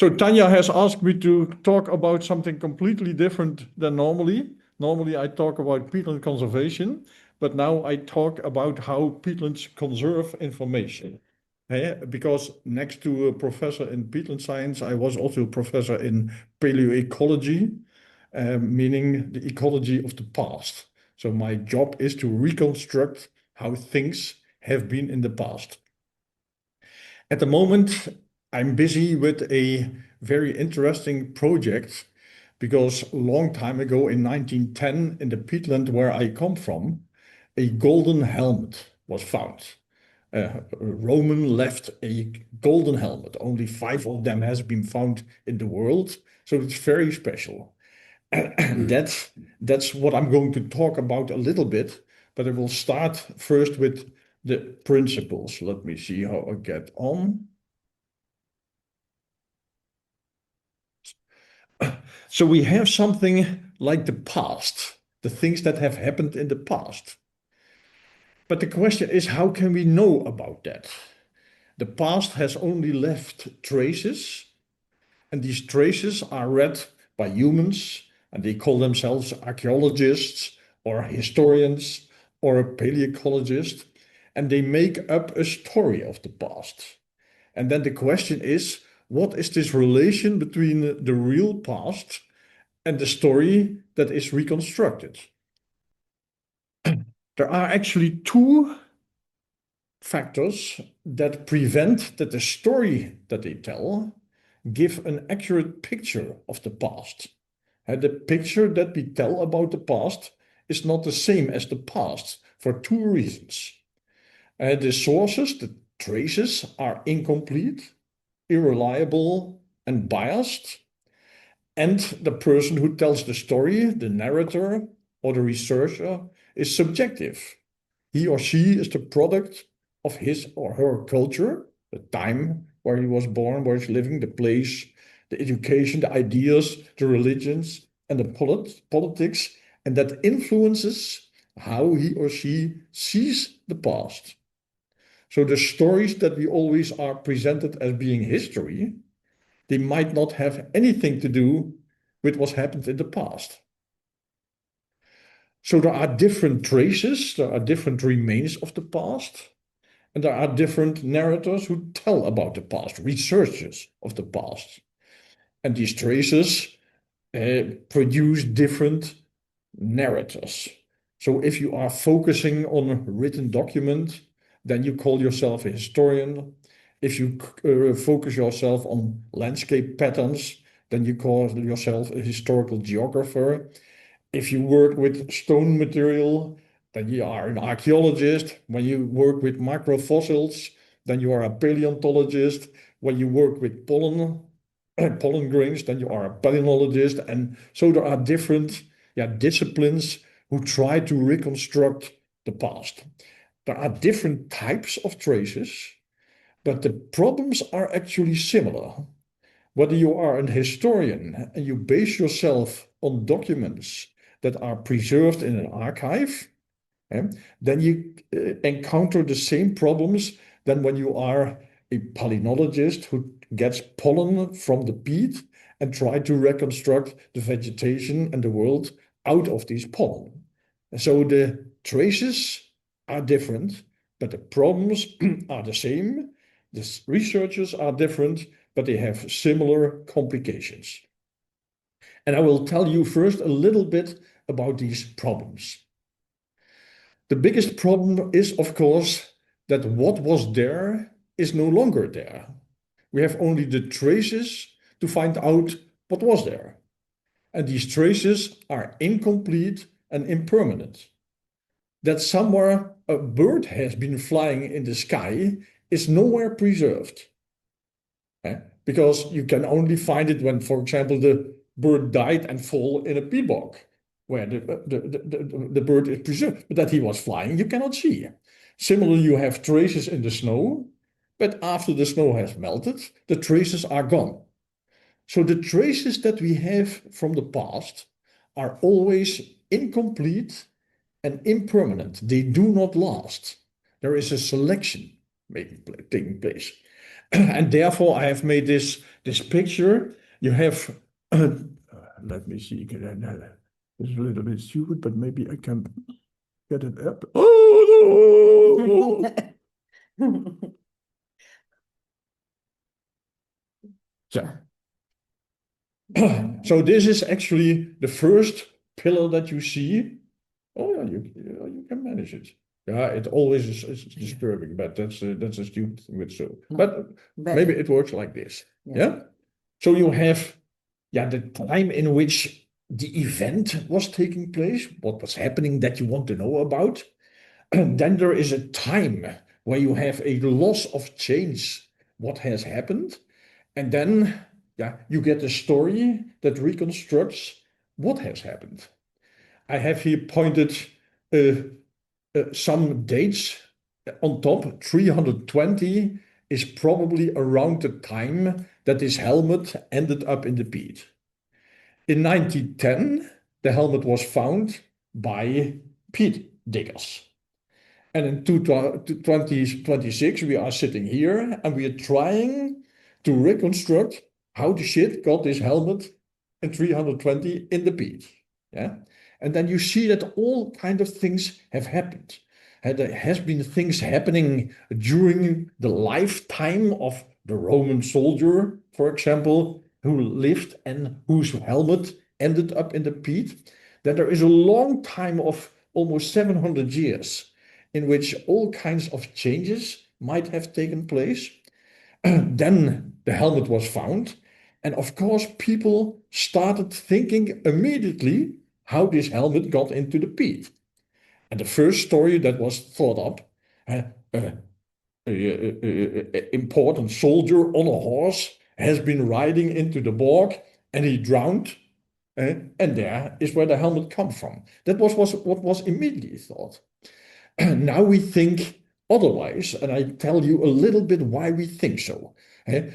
So Tanya has asked me to talk about something completely different than normally. Normally I talk about peatland conservation, but now I talk about how peatlands conserve information. Because next to a professor in peatland science, I was also a professor in paleoecology, meaning the ecology of the past. So my job is to reconstruct how things have been in the past. At the moment, I'm busy with a very interesting project because a long time ago in 1910, in the peatland where I come from, a golden helmet was found. A Roman left a golden helmet. Only 5 of them has been found in the world, so it's very special. And that's what I'm going to talk about a little bit, but I will start first with the principles. Let me see how I get on. So we have something like the past, the things that have happened in the past. But the question is, how can we know about that? The past has only left traces, and these traces are read by humans, and they call themselves archaeologists or historians or a paleoecologist, and they make up a story of the past. And then the question is, what is this relation between the real past and the story that is reconstructed? There are actually two factors that prevent that the story that they tell give an accurate picture of the past. And the picture that we tell about the past is not the same as the past for two reasons. The sources, the traces, are incomplete, unreliable, and biased. And the person who tells the story, the narrator or the researcher, is subjective. He or she is the product of his or her culture, the time where he was born, where he's living, the place, the education, the ideas, the religions, and the politics, and that influences how he or she sees the past. So the stories that we always are presented as being history, they might not have anything to do with what's happened in the past. So there are different traces, there are different remains of the past, and there are different narrators who tell about the past, researchers of the past. And these traces produce different narrators. So if you are focusing on a written document, then you call yourself a historian. If you focus yourself on landscape patterns, then you call yourself a historical geographer. If you work with stone material, then you are an archaeologist. When you work with microfossils, then you are a paleontologist. When you work with pollen grains, then you are a palynologist. And so there are different disciplines who try to reconstruct the past. There are different types of traces, but the problems are actually similar. Whether you are an historian and you base yourself on documents that are preserved in an archive, then you encounter the same problems than when you are a palynologist who gets pollen from the peat and try to reconstruct the vegetation and the world out of these pollen. And so the traces are different, but the problems are the same. The researchers are different, but they have similar complications. And I will tell you first a little bit about these problems. The biggest problem is, of course, that what was there is no longer there. We have only the traces to find out what was there. And these traces are incomplete and impermanent. That somewhere a bird has been flying in the sky is nowhere preserved. Because you can only find it when, for example, the bird died and fall in a peat bog, where the bird is preserved, but that he was flying, you cannot see. Similarly, you have traces in the snow, but after the snow has melted, the traces are gone. So the traces that we have from the past are always incomplete and impermanent. They do not last. There is a selection taking place. And therefore, I have made this picture. You have, let me see, it's a little bit stupid, but maybe I can get it up. Oh, no! So, so this is actually the first pillar that you see. Oh yeah, you can manage it. Yeah, it always is disturbing, but that's a stupid thing with so. But maybe it works like this. Yeah. So you have the time in which the event was taking place, what was happening that you want to know about. Then there is a time where you have a loss of change, what has happened. And then you get a story that reconstructs what has happened. I have here pointed some dates on top. 320 is probably around the time that this helmet ended up in the peat. In 1910, the helmet was found by peat diggers. And in 2026, we are sitting here and we are trying to reconstruct how the shit got this helmet in 320 in the peat. Yeah. And then you see that all kind of things have happened. And there has been things happening during the lifetime of the Roman soldier, for example, who lived and whose helmet ended up in the peat. That there is a long time of almost 700 years in which all kinds of changes might have taken place. Then the helmet was found. And of course, people started thinking immediately how this helmet got into the peat. And the first story that was thought up, an important soldier on a horse has been riding into the bog and he drowned. And there is where the helmet comes from. That was what was immediately thought. Now we think otherwise, and I tell you a little bit why we think so.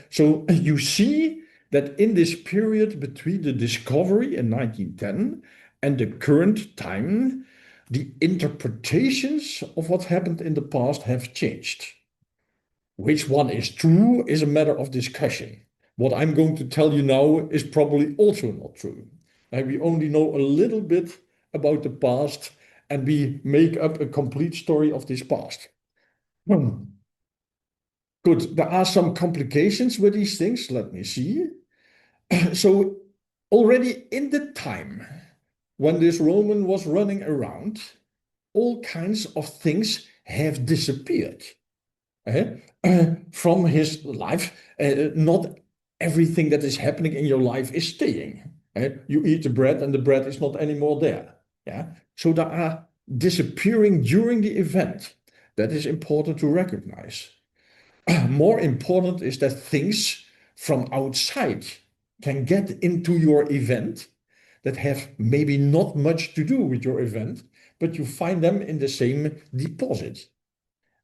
So you see that in this period between the discovery in 1910 and the current time, the interpretations of what happened in the past have changed. Which one is true is a matter of discussion. What I'm going to tell you now is probably also not true. We only know a little bit about the past and we make up a complete story of this past. Good, there are some complications with these things. Let me see. So already in the time when this Roman was running around, all kinds of things have disappeared from his life. Not everything that is happening in your life is staying. You eat the bread and the bread is not anymore there. Yeah. So there are disappearing during the event. That is important to recognize. More important is that things from outside can get into your event that have maybe not much to do with your event, but you find them in the same deposit.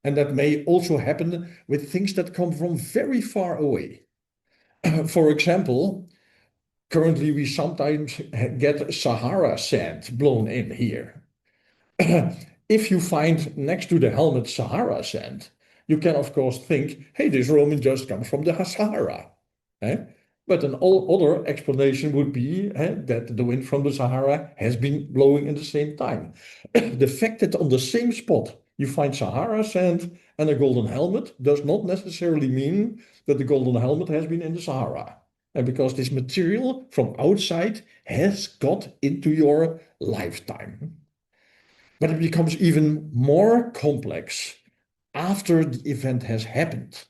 And that may also happen with things that come from very far away. For example, currently we sometimes get Sahara sand blown in here. If you find next to the helmet Sahara sand, you can of course think, hey, this Roman just comes from the Sahara. But an other explanation would be that the wind from the Sahara has been blowing in the same time. The fact that on the same spot you find Sahara sand and a golden helmet does not necessarily mean that the golden helmet has been in the Sahara. And because this material from outside has got into your lifetime. But it becomes even more complex after the event has happened.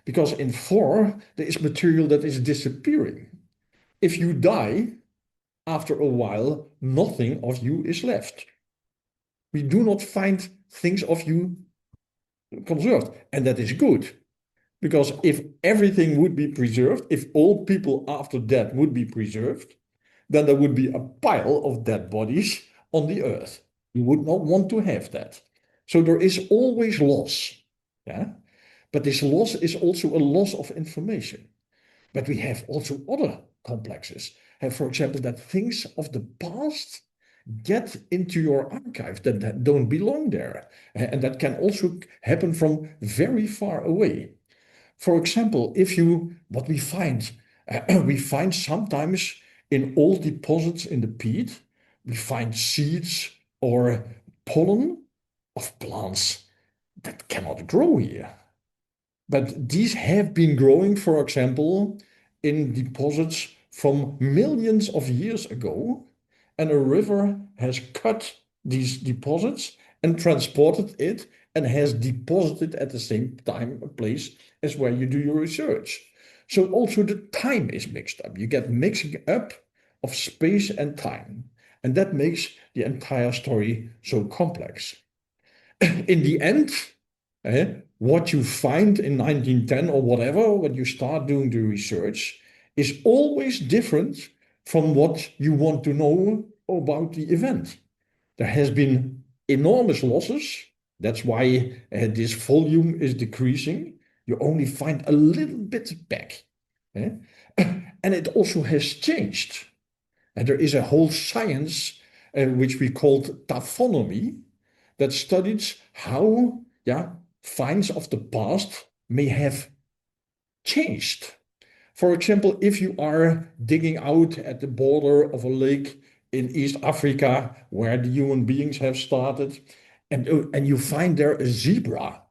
Because in 4, there is material that is disappearing. If you die, after a while, nothing of you is left. We do not find things of you conserved. And that is good. Because if everything would be preserved, if all people after death would be preserved, then there would be a pile of dead bodies on the earth. You would not want to have that. So there is always loss. Yeah? But this loss is also a loss of information. But we have also other complexes. And for example, that things of the past get into your archive that don't belong there. And that can also happen from very far away. For example, what we find sometimes in old deposits in the peat, we find seeds or pollen of plants that cannot grow here. But these have been growing, for example, in deposits from millions of years ago, and a river has cut these deposits and transported it and has deposited at the same time a place as where you do your research. So also the time is mixed up. You get mixing up of space and time, and that makes the entire story so complex. In the end, what you find in 1910 or whatever, when you start doing the research, is always different from what you want to know about the event. There has been enormous losses. That's why this volume is decreasing. You only find a little bit back. And it also has changed. And there is a whole science which we called taphonomy that studies how finds of the past may have changed. For example, if you are digging out at the border of a lake in East Africa where the human beings have started, and you find there a zebra,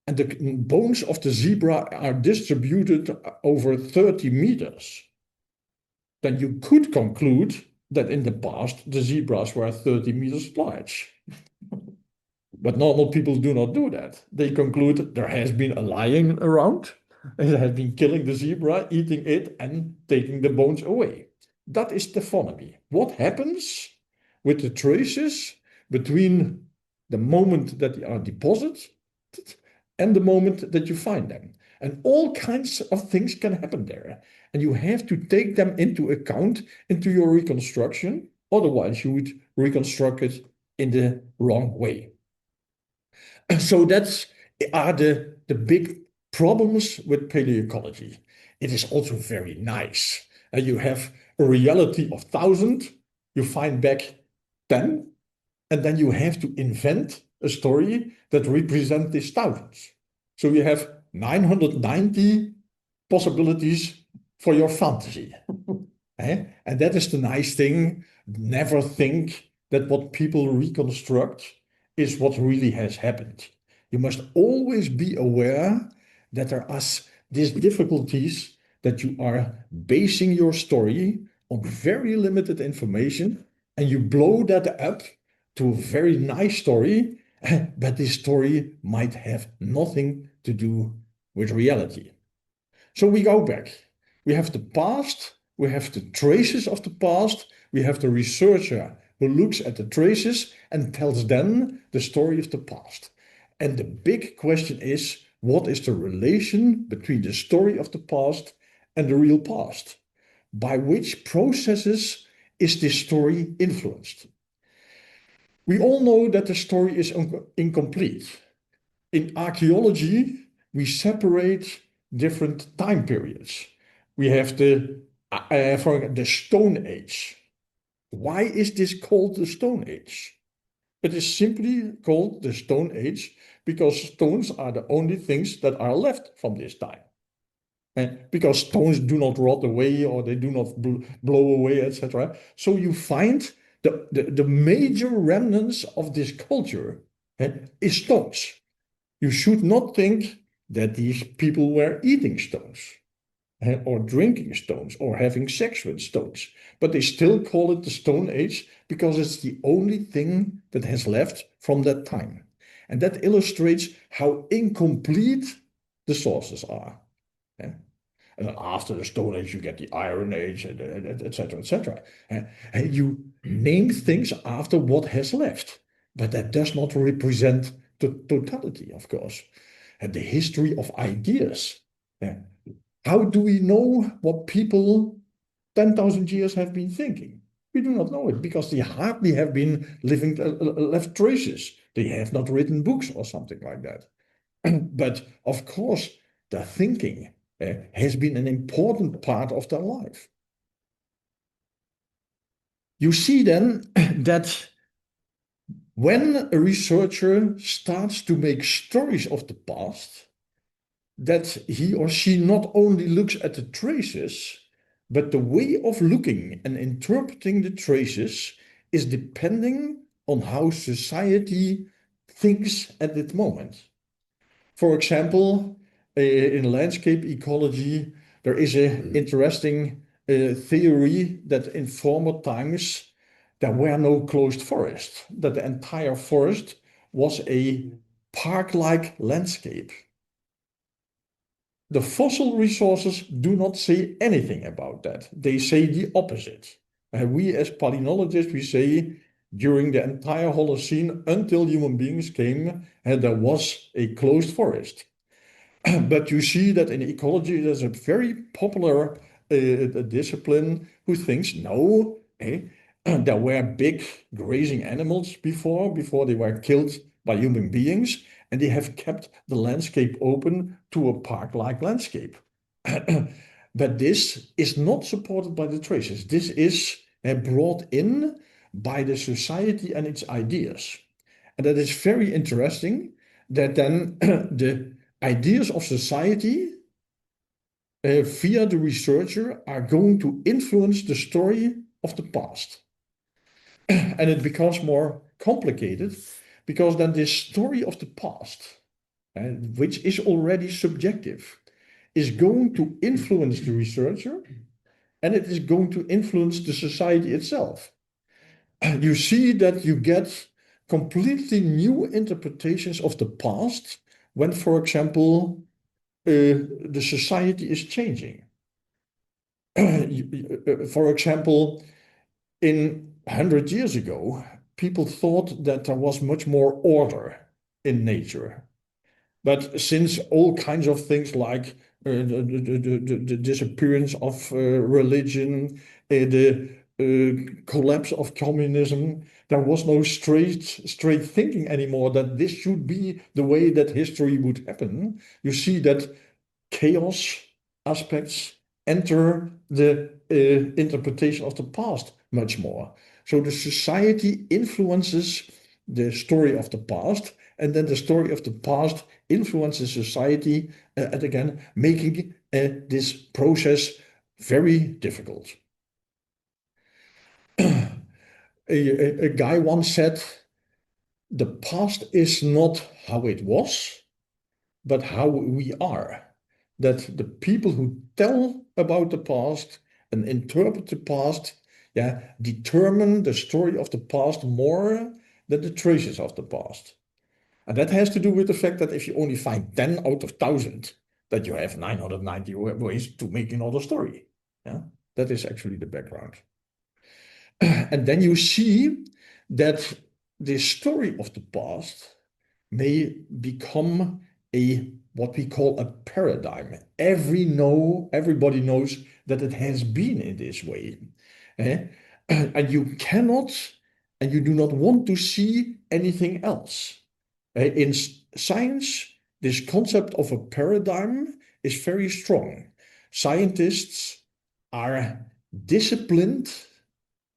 and the bones of the zebra are distributed over 30 meters, then you could conclude that in the past the zebras were 30 meters large. But normal people do not do that. They conclude there has been a lion around, and it has been killing the zebra, eating it, and taking the bones away. That is taphonomy. What happens with the traces between the moment that they are deposited and the moment that you find them? And all kinds of things can happen there. And you have to take them into account into your reconstruction. Otherwise, you would reconstruct it in the wrong way. So that's are the big problems with paleoecology. It is also very nice. You have a reality of 1,000, you find back 10, and then you have to invent a story that represents these thousands. So you have 990 possibilities for your fantasy. And that is the nice thing. Never think that what people reconstruct is what really has happened. You must always be aware that there are these difficulties, that you are basing your story on very limited information, and you blow that up to a very nice story, but this story might have nothing to do with reality. So we go back. We have the past, we have the traces of the past, we have the researcher who looks at the traces and tells them the story of the past. And the big question is, what is the relation between the story of the past and the real past? By which processes is this story influenced? We all know that the story is incomplete. In archaeology, we separate different time periods. We have the Stone Age. Why is this called the Stone Age? It is simply called the Stone Age because stones are the only things that are left from this time. And because stones do not rot away or they do not blow away, etc. So you find the major remnants of this culture is stones. You should not think that these people were eating stones or drinking stones or having sex with stones, but they still call it the Stone Age because it's the only thing that has left from that time. And that illustrates how incomplete the sources are. And then after the Stone Age, you get the Iron Age, etc., etc. And you name things after what has left, but that does not represent the totality, of course. And the history of ideas. How do we know what people 10,000 years have been thinking? We do not know it because they hardly have been living left traces. They have not written books or something like that. But of course, their thinking has been an important part of their life. You see then that when a researcher starts to make stories of the past, that he or she not only looks at the traces, but the way of looking and interpreting the traces is depending on how society thinks at that moment. For example, in landscape ecology, there is an interesting theory that in former times there were no closed forests, that the entire forest was a park-like landscape. The fossil resources do not say anything about that. They say the opposite. And we as palynologists, we say during the entire Holocene until human beings came, and there was a closed forest. But you see that in ecology, there's a very popular discipline who thinks, no, there were big grazing animals before they were killed by human beings, and they have kept the landscape open to a park-like landscape. But this is not supported by the traces. This is brought in by the society and its ideas. And that is very interesting that then the ideas of society via the researcher are going to influence the story of the past. And it becomes more complicated because then this story of the past, which is already subjective, is going to influence the researcher, and it is going to influence the society itself. You see that you get completely new interpretations of the past when, for example, the society is changing. For example, in 100 years ago, people thought that there was much more order in nature. But since all kinds of things like the disappearance of religion, the collapse of communism, there was no straight thinking anymore that this should be the way that history would happen. You see that chaos aspects enter the interpretation of the past much more. So the society influences the story of the past, and then the story of the past influences society, and again, making this process very difficult. A guy once said, the past is not how it was, but how we are. That the people who tell about the past and interpret the past, determine the story of the past more than the traces of the past. And that has to do with the fact that if you only find 10 out of 1,000, that you have 990 ways to make another story. Yeah, that is actually the background. And then you see that the story of the past may become a what we call a paradigm. Everybody knows that it has been in this way. And you cannot, and you do not want to see anything else. In science, this concept of a paradigm is very strong. Scientists are disciplined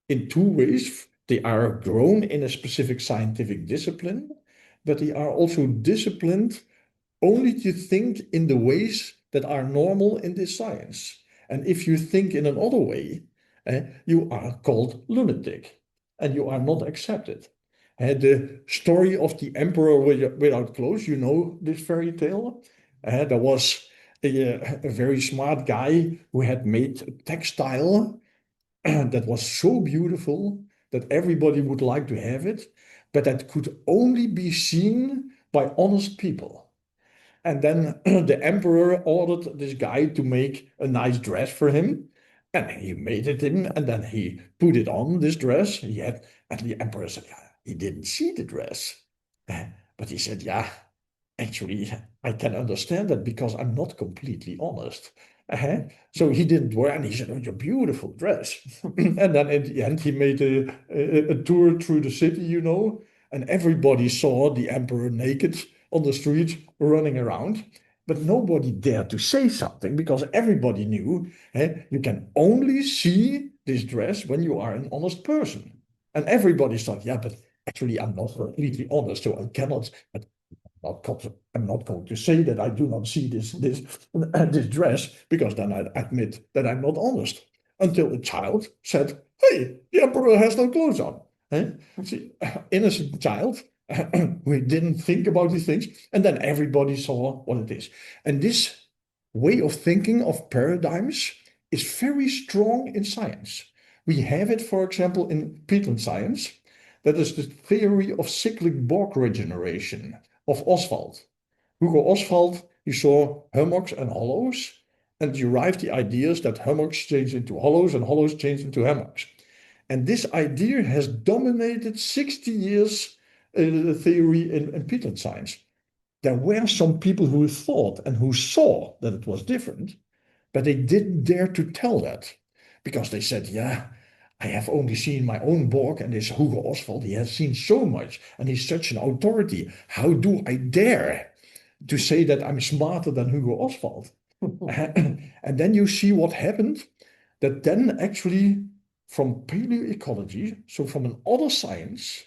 in two ways. They are grown in a specific scientific discipline, but they are also disciplined only to think in the ways that are normal in this science. And if you think in another way, you are called lunatic and you are not accepted. The story of the emperor without clothes, you know this fairy tale. There was a very smart guy who had made a textile that was so beautiful that everybody would like to have it, but that could only be seen by honest people. And then the emperor ordered this guy to make a nice dress for him. And he made it in, and then he put it on, this dress. And the emperor said, yeah, he didn't see the dress. But he said, yeah, actually, I can understand that because I'm not completely honest. So he didn't wear, and he said, oh, your beautiful dress. And then in the end, he made a tour through the city, and everybody saw the emperor naked on the street running around. But nobody dared to say something because everybody knew you can only see this dress when you are an honest person. And everybody thought, yeah, but actually I'm not completely honest, so I cannot. But I'm not going to say that I do not see this dress, because then I admit that I'm not honest. Until a child said, "Hey, the emperor has no clothes on." Eh? See, innocent child who didn't think about these things, and then everybody saw what it is. And this way of thinking of paradigms is very strong in science. We have it, for example, in peatland science. That is the theory of cyclic bog regeneration of Oswald. Hugo Oswald, he saw hummocks and hollows and derived the ideas that hummocks change into hollows and hollows change into hummocks. And this idea has dominated 60 years the theory in peatland science. There were some people who thought and who saw that it was different, but they didn't dare to tell that, because they said, yeah, I have only seen my own bog, and this Hugo Oswald, he has seen so much, and he's such an authority. How do I dare to say that I'm smarter than Hugo Oswald? And then you see what happened, that then actually from paleoecology, so from an other science,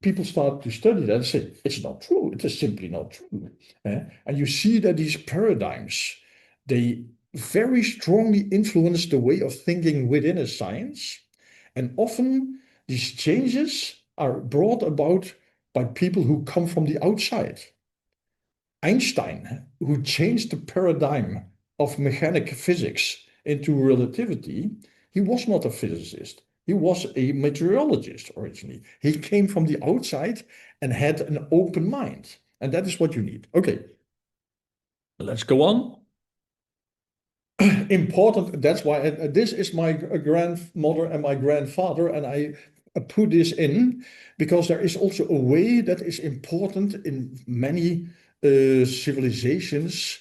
people start to study that and say, it's not true, it is simply not true. And you see that these paradigms, they very strongly influence the way of thinking within a science. And often these changes are brought about by people who come from the outside. Einstein, who changed the paradigm of mechanical physics into relativity, he was not a physicist. He was a meteorologist originally. He came from the outside and had an open mind. And that is what you need. Okay, let's go on. Important, that's why this is my grandmother and my grandfather, and I put this in because there is also a way that is important in many civilizations,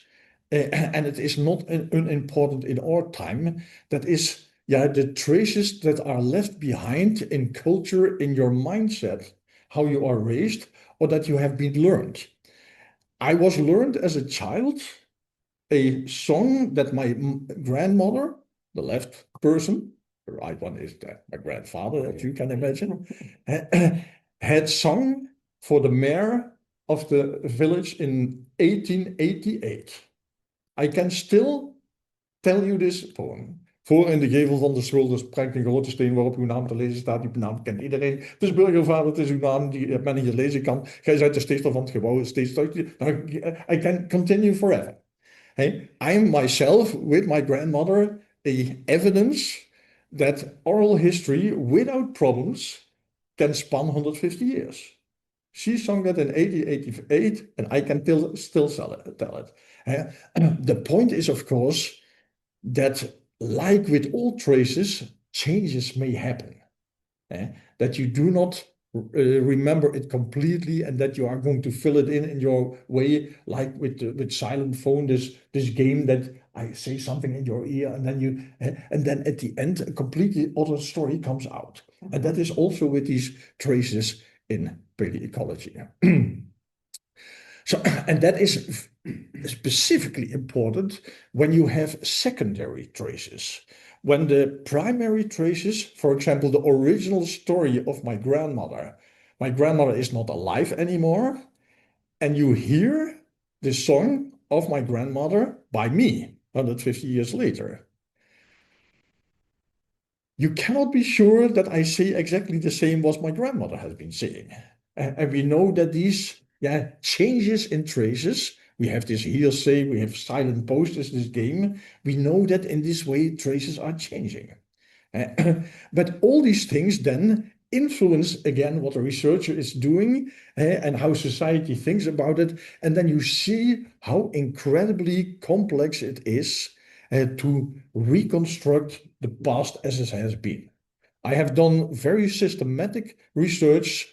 and it is not unimportant in our time. That is, yeah, the traces that are left behind in culture, in your mindset, how you are raised, or that you have been learned. I was learned as a child a song that my grandmother, the left person, the right one is my grandfather, as you can imagine, had sung for the mayor of the village in 1888. I can still tell you this poem. Voor in de gevel van de schilders prankt een grote steen waarop uw naam te lezen staat. Die naam kent iedereen. Het is burgervader, het is uw naam die men hier lezen kan. Gij zijt de stichter van het gebouw, steeds. I can continue forever. Hey, I am myself, with my grandmother, a evidence that oral history without problems can span 150 years. She sung that in 1888, and I can still tell it. The point is, of course, that like with all traces, changes may happen. That you do not remember it completely, and that you are going to fill it in your way, like with silent phone, this game that I say something in your ear, and then at the end a completely other story comes out. And that is also with these traces in paleoecology. So, and that is specifically important when you have secondary traces. When the primary traces, for example, the original story of my grandmother is not alive anymore, and you hear the song of my grandmother by me 150 years later. You cannot be sure that I say exactly the same what my grandmother has been saying. And we know that these changes in traces, we have this hearsay, we have silent posters, this game. We know that in this way traces are changing. But all these things then influence again what a researcher is doing and how society thinks about it. And then you see how incredibly complex it is to reconstruct the past as it has been. I have done very systematic research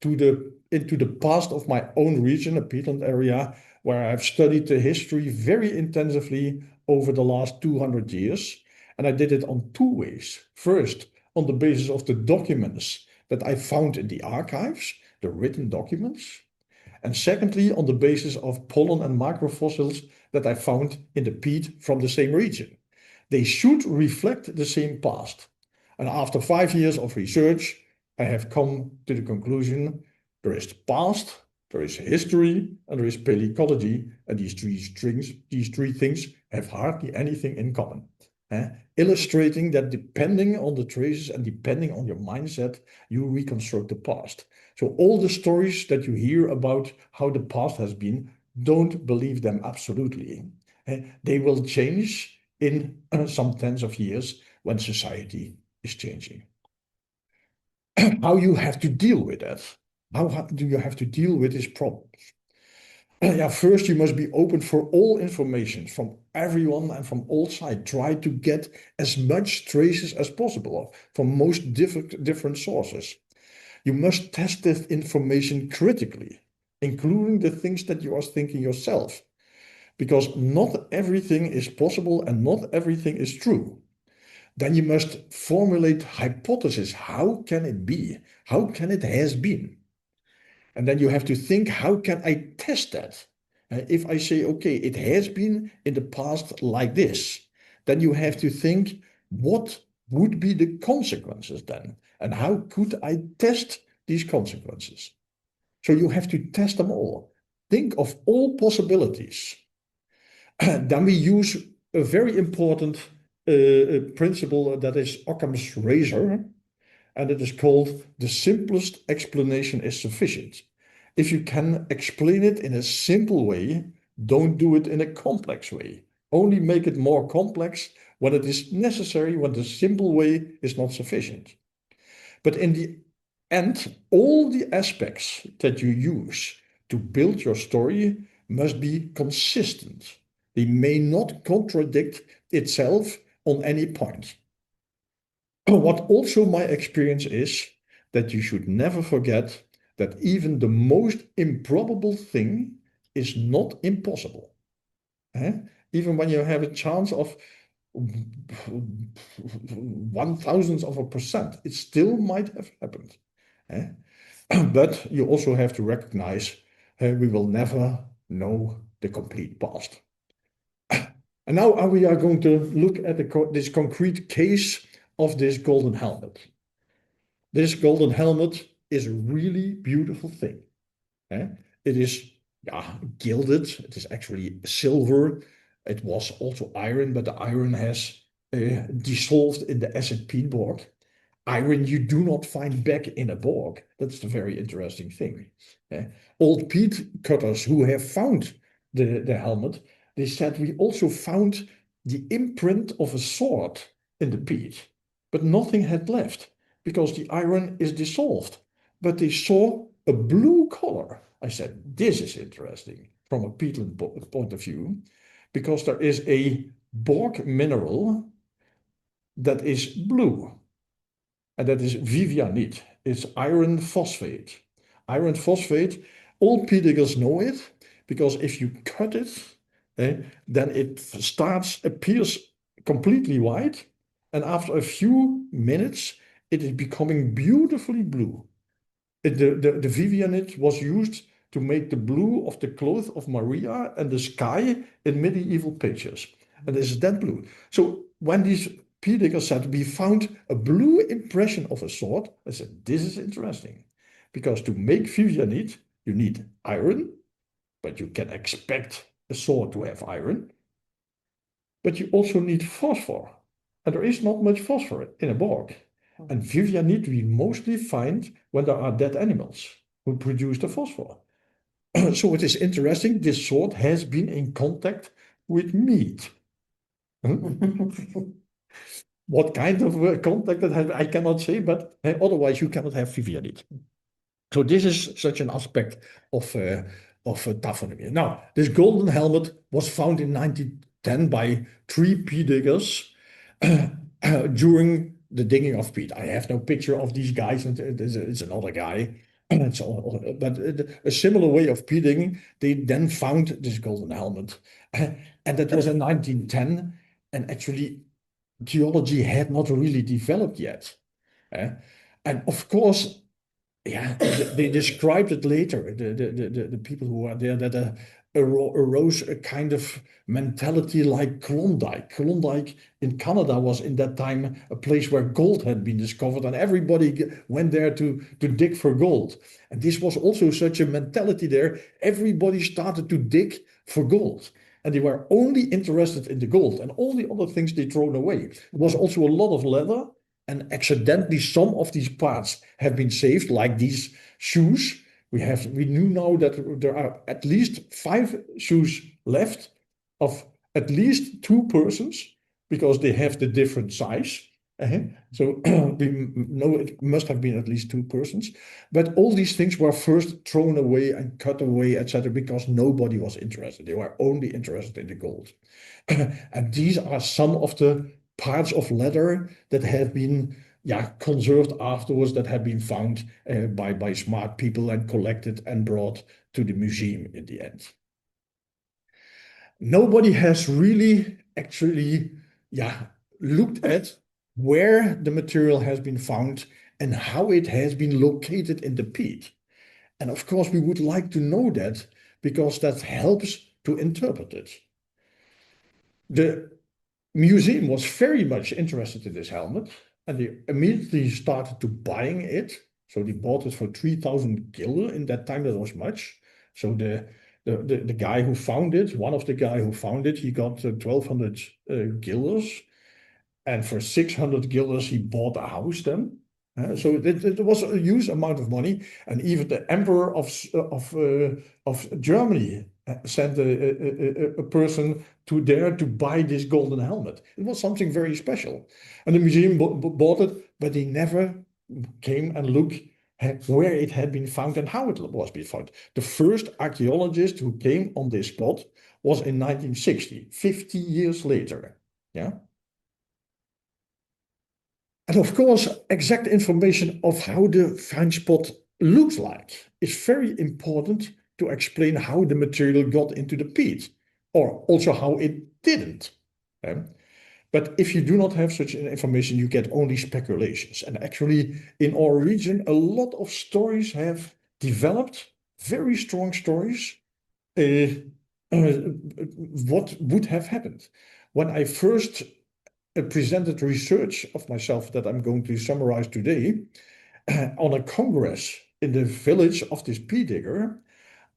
into the past of my own region, a peatland area, where I've studied the history very intensively over the last 200 years. And I did it on two ways. First, on the basis of the documents that I found in the archives, the written documents. And secondly, on the basis of pollen and microfossils that I found in the peat from the same region. They should reflect the same past. And after 5 years of research, I have come to the conclusion there is the past, There is history and there is paleoecology, and these three things have hardly anything in common. Illustrating that depending on the traces and depending on your mindset, you reconstruct the past. So all the stories that you hear about how the past has been, don't believe them absolutely. They will change in some tens of years when society is changing. How you have to deal with that? How do you have to deal with these problems? Yeah, first you must be open for all information from everyone and from all sides. Try to get as much traces as possible from most different sources. You must test this information critically, including the things that you are thinking yourself, because not everything is possible and not everything is true. Then you must formulate hypotheses. How can it be? How can it has been? And then you have to think, how can I test that? If I say, okay, it has been in the past like this, then you have to think, what would be the consequences then? And how could I test these consequences? So you have to test them all. Think of all possibilities. Then we use a very important principle that is Occam's razor, and it is called the simplest explanation is sufficient. If you can explain it in a simple way, don't do it in a complex way. Only make it more complex when it is necessary, when the simple way is not sufficient. But in the end, all the aspects that you use to build your story must be consistent. They may not contradict itself on any point. What also my experience is that you should never forget that even the most improbable thing is not impossible. Even when you have a chance of 1,000%, it still might have happened. But you also have to recognize we will never know the complete past. And now we are going to look at this concrete case of this golden helmet. This golden helmet is a really beautiful thing. It is gilded. It is actually silver. It was also iron, but the iron has dissolved in the acid peat bog. Iron you do not find back in a bog. That's the very interesting thing. Old peat cutters who have found the helmet, they said we also found the imprint of a sword in the peat, but nothing had left because the iron is dissolved. But they saw a blue color. I said, this is interesting from a peatland point of view, because there is a bog mineral that is blue, and that is vivianite. It's iron phosphate. Iron phosphate, all peat diggers know it, because if you cut it, then it appears completely white, and after a few minutes, it is becoming beautifully blue. The vivianite was used to make the blue of the clothes of Maria and the sky in medieval pictures. And this is that blue. So when these peat diggers said, we found a blue impression of a sword, I said, this is interesting. Because to make vivianite, you need iron, but you can expect a sword to have iron. But you also need phosphor. And there is not much phosphor in a bog. And vivianite we mostly find when there are dead animals who produce the phosphor. So it is interesting, this sword has been in contact with meat. What kind of contact that has, I cannot say, but otherwise you cannot have vivianite. So this is such an aspect of taphonomy. Now, this golden helmet was found in 1910 by 3 peat diggers during the digging of peat. I have no picture of these guys, and it's another guy. But a similar way of peat digging, they then found this golden helmet. And that was in 1910, and actually geology had not really developed yet. And of course, yeah, they described it later, the people who are there, that arose a kind of mentality like Klondike. Klondike in Canada was in that time a place where gold had been discovered, and everybody went there to dig for gold. And this was also such a mentality there. Everybody started to dig for gold. And they were only interested in the gold, and all the other things they thrown away. There was also a lot of leather, and accidentally some of these parts have been saved, like these shoes. We knew now that there are at least 5 shoes left of at least 2 persons, because they have the different size. So we know it must have been at least 2 persons. But all these things were first thrown away and cut away, etc., because nobody was interested. They were only interested in the gold. And these are some of the parts of leather that have been conserved afterwards, that have been found by smart people and collected and brought to the museum in the end. Nobody has really actually looked at where the material has been found and how it has been located in the peat. And of course, we would like to know that, because that helps to interpret it. The museum was very much interested in this helmet, and they immediately started to buying it. So they bought it for 3,000 guilder. In that time, that was much. So the guy who found it, one of the guy who found it, he got 1,200 guilders, and for 600 guilders he bought a house then. So it was a huge amount of money, and even the emperor of Germany sent a person to there to buy this golden helmet. It was something very special, and the museum bought it, but they never came and looked at where it had been found and how it was being found. The first archaeologist who came on this spot was in 1960, 50 years later. Yeah. And of course, exact information of how the find spot looks like is very important to explain how the material got into the peat, or also how it didn't. But if you do not have such information, you get only speculations. And actually, in our region, a lot of stories have developed, very strong stories, what would have happened. When I first presented research of myself that I'm going to summarize today on a congress in the village of this pea digger,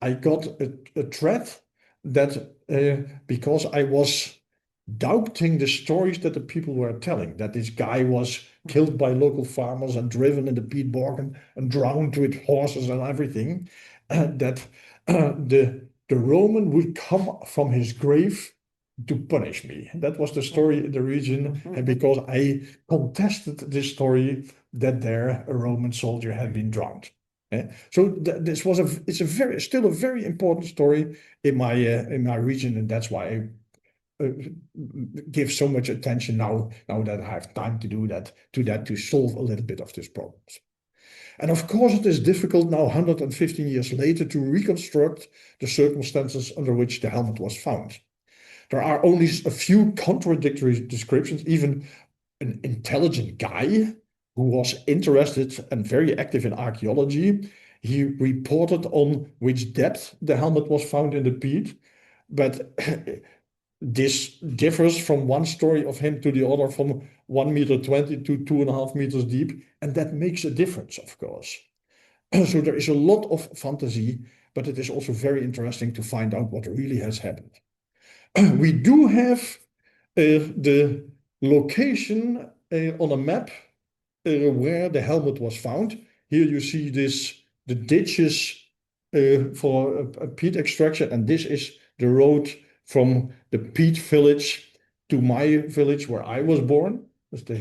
I got a threat that because I was doubting the stories that the people were telling, that this guy was killed by local farmers and driven in the peat bog and drowned with horses and everything, that the Roman would come from his grave to punish me. That was the story in the region, and because I contested this story that there a Roman soldier had been drowned. So this was still a very important story in my region, and that's why I give so much attention now that I have time to do that to solve a little bit of these problems. And of course, it is difficult now, 115 years later, to reconstruct the circumstances under which the helmet was found. There are only a few contradictory descriptions. Even an intelligent guy who was interested and very active in archaeology, he reported on which depth the helmet was found in the peat. But this differs from one story of him to the other, from 1.20 meters to 2.5 meters deep. And that makes a difference, of course. So there is a lot of fantasy, but it is also very interesting to find out what really has happened. We do have the location on a map where the helmet was found. Here you see the ditches for a peat extraction, and this is the road from the peat village to my village where I was born. That's the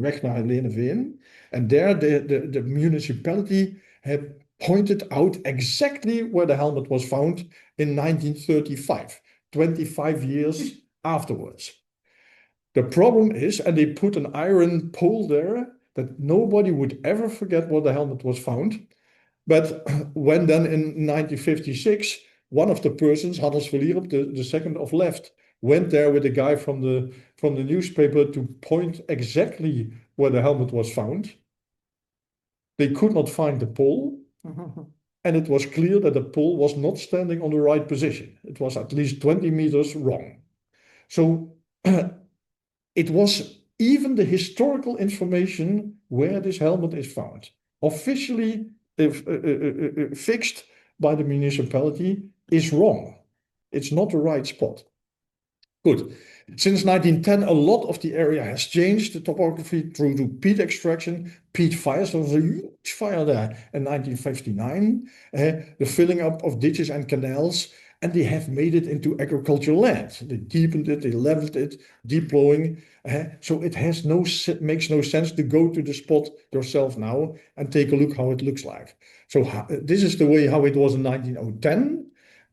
weg naar Heleneveen. And there the municipality had pointed out exactly where the helmet was found in 1935, 25 years afterwards. The problem is, and they put an iron pole there, that nobody would ever forget where the helmet was found. But when then in 1956, one of the persons, Hannes Verlierup, the second of left, went there with a guy from the newspaper to point exactly where the helmet was found. They could not find the pole. and it was clear that the pole was not standing on the right position. It was at least 20 meters wrong. So it was even the historical information where this helmet is found, officially fixed by the municipality, is wrong. It's not the right spot. Good. Since 1910, a lot of the area has changed, the topography, through to peat extraction, peat fires. There was a huge fire there in 1959, the filling up of ditches and canals, and they have made it into agricultural land. They deepened it, they leveled it, deep plowing. So it makes no sense to go to the spot yourself now and take a look how it looks like. So this is the way how it was in 1910.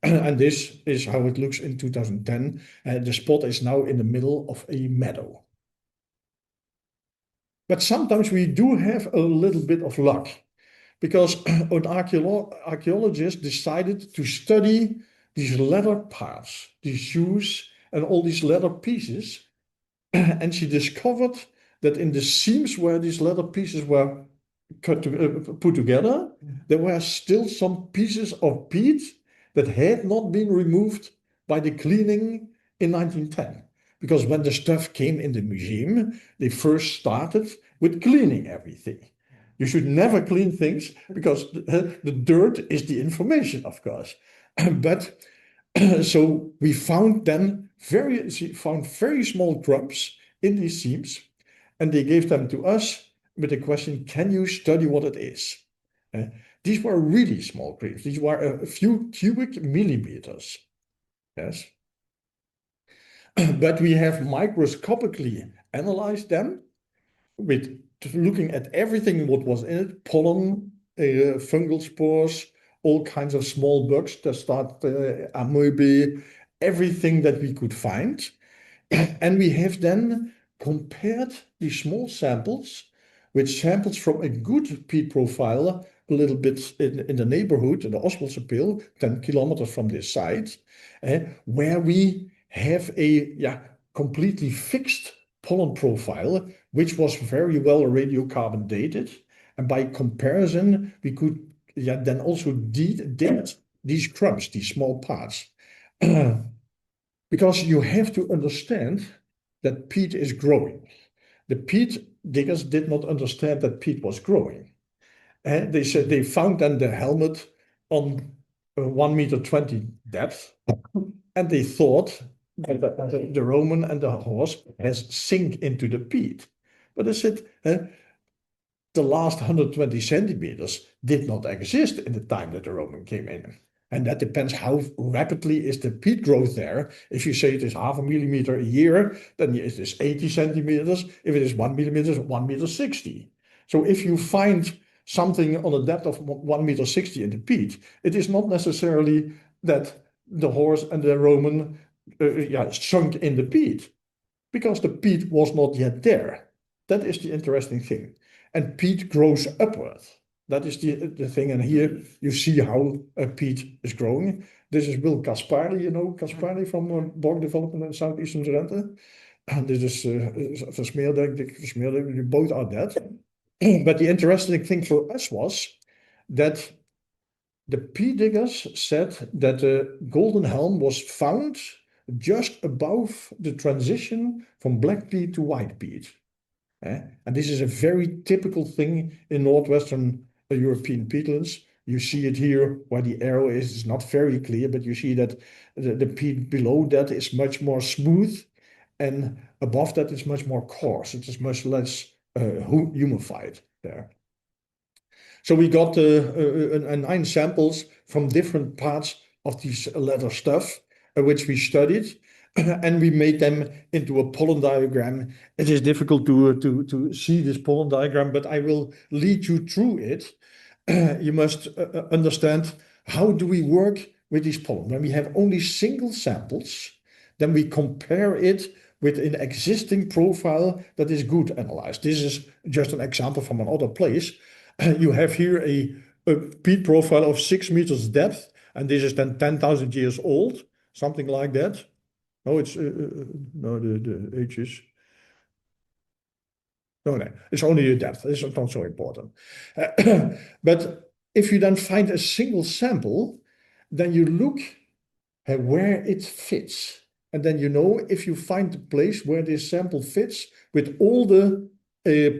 And this is how it looks in 2010. The spot is now in the middle of a meadow. But sometimes we do have a little bit of luck, because an archaeologist decided to study these leather parts, these shoes, and all these leather pieces. And she discovered that in the seams where these leather pieces were put together, there were still some pieces of peat that had not been removed by the cleaning in 1910. Because when the stuff came in the museum, they first started with cleaning everything. You should never clean things, because the dirt is the information, of course. But so we found then very small crumbs in these seams, and they gave them to us with the question, can you study what it is? These were really small crumbs. These were a few cubic millimeters. Yes. But we have microscopically analyzed them with looking at everything what was in it, pollen, fungal spores, all kinds of small bugs that start amoebae, everything that we could find. And we have then compared these small samples with samples from a good peat profile a little bit in the neighborhood, in the Oswaldse 10 kilometers from this site, where we have a completely fixed pollen profile, which was very well radiocarbon dated. And by comparison, we could then also date these crumbs, these small parts. Because you have to understand that peat is growing. The peat diggers did not understand that peat was growing. And they said they found then the helmet on 1.20 meter depth, and they thought that the Roman and the horse has sink into the peat. But I said, the last 120 centimeters did not exist in the time that the Roman came in. And that depends how rapidly is the peat growth there. If you say it is 0.5 millimeter a year, then it is 80 centimeters. If it is 1 millimeter, 1.60 meter. So if you find something on a depth of 1.60 meter in the peat, it is not necessarily that the horse and the Roman sunk in the peat, because the peat was not yet there. That is the interesting thing. And peat grows upward. That is the thing. And here you see how peat is growing. This is Will Kaspari, you know Kaspari from Borg Development in Southeastern Drenthe. And this is Versmeerde, Dick Versmeerde, both are dead. But the interesting thing for us was that the peat diggers said that the golden helm was found just above the transition from black peat to white peat. And this is a very typical thing in northwestern European peatlands. You see it here where the arrow is. It's not very clear, but you see that the peat below that is much more smooth, and above that is much more coarse. It is much less humified there. So we got 9 samples from different parts of this leather stuff, which we studied. And we made them into a pollen diagram. It is difficult to see this pollen diagram, but I will lead you through it. You must understand, how do we work with these pollen? When we have only single samples, then we compare it with an existing profile that is good analyzed. This is just an example from another place. You have here a peat profile of 6 meters depth, and this is then 10,000 years old, something like that. No, it's no, the age is no, it's only the depth. It's not so important. But if you then find a single sample, then you look at where it fits. And then you know if you find the place where this sample fits with all the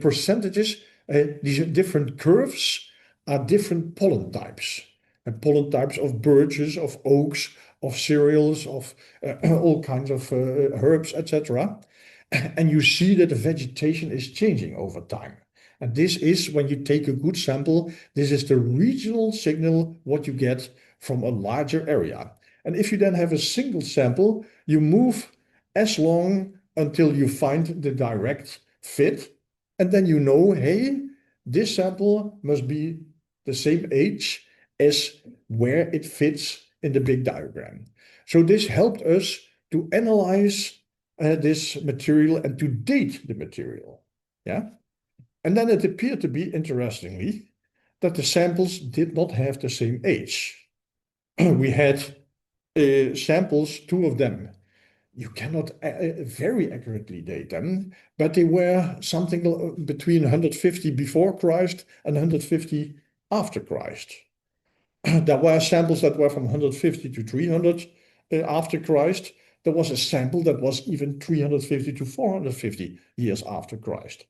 percentages, these different curves are different pollen types. And pollen types of birches, of oaks, of cereals, of all kinds of herbs, etc. And you see that the vegetation is changing over time. And this is when you take a good sample, this is the regional signal what you get from a larger area. And if you then have a single sample, you move as long until you find the direct fit. And then you know, hey, this sample must be the same age as where it fits in the big diagram. So this helped us to analyze this material and to date the material. Yeah. And then it appeared to be, interestingly, that the samples did not have the same age. We had samples, two of them. You cannot very accurately date them, but they were something between 150 before Christ and 150 after Christ. There were samples that were from 150 to 300 after Christ. There was a sample that was even 350 to 450 years after Christ.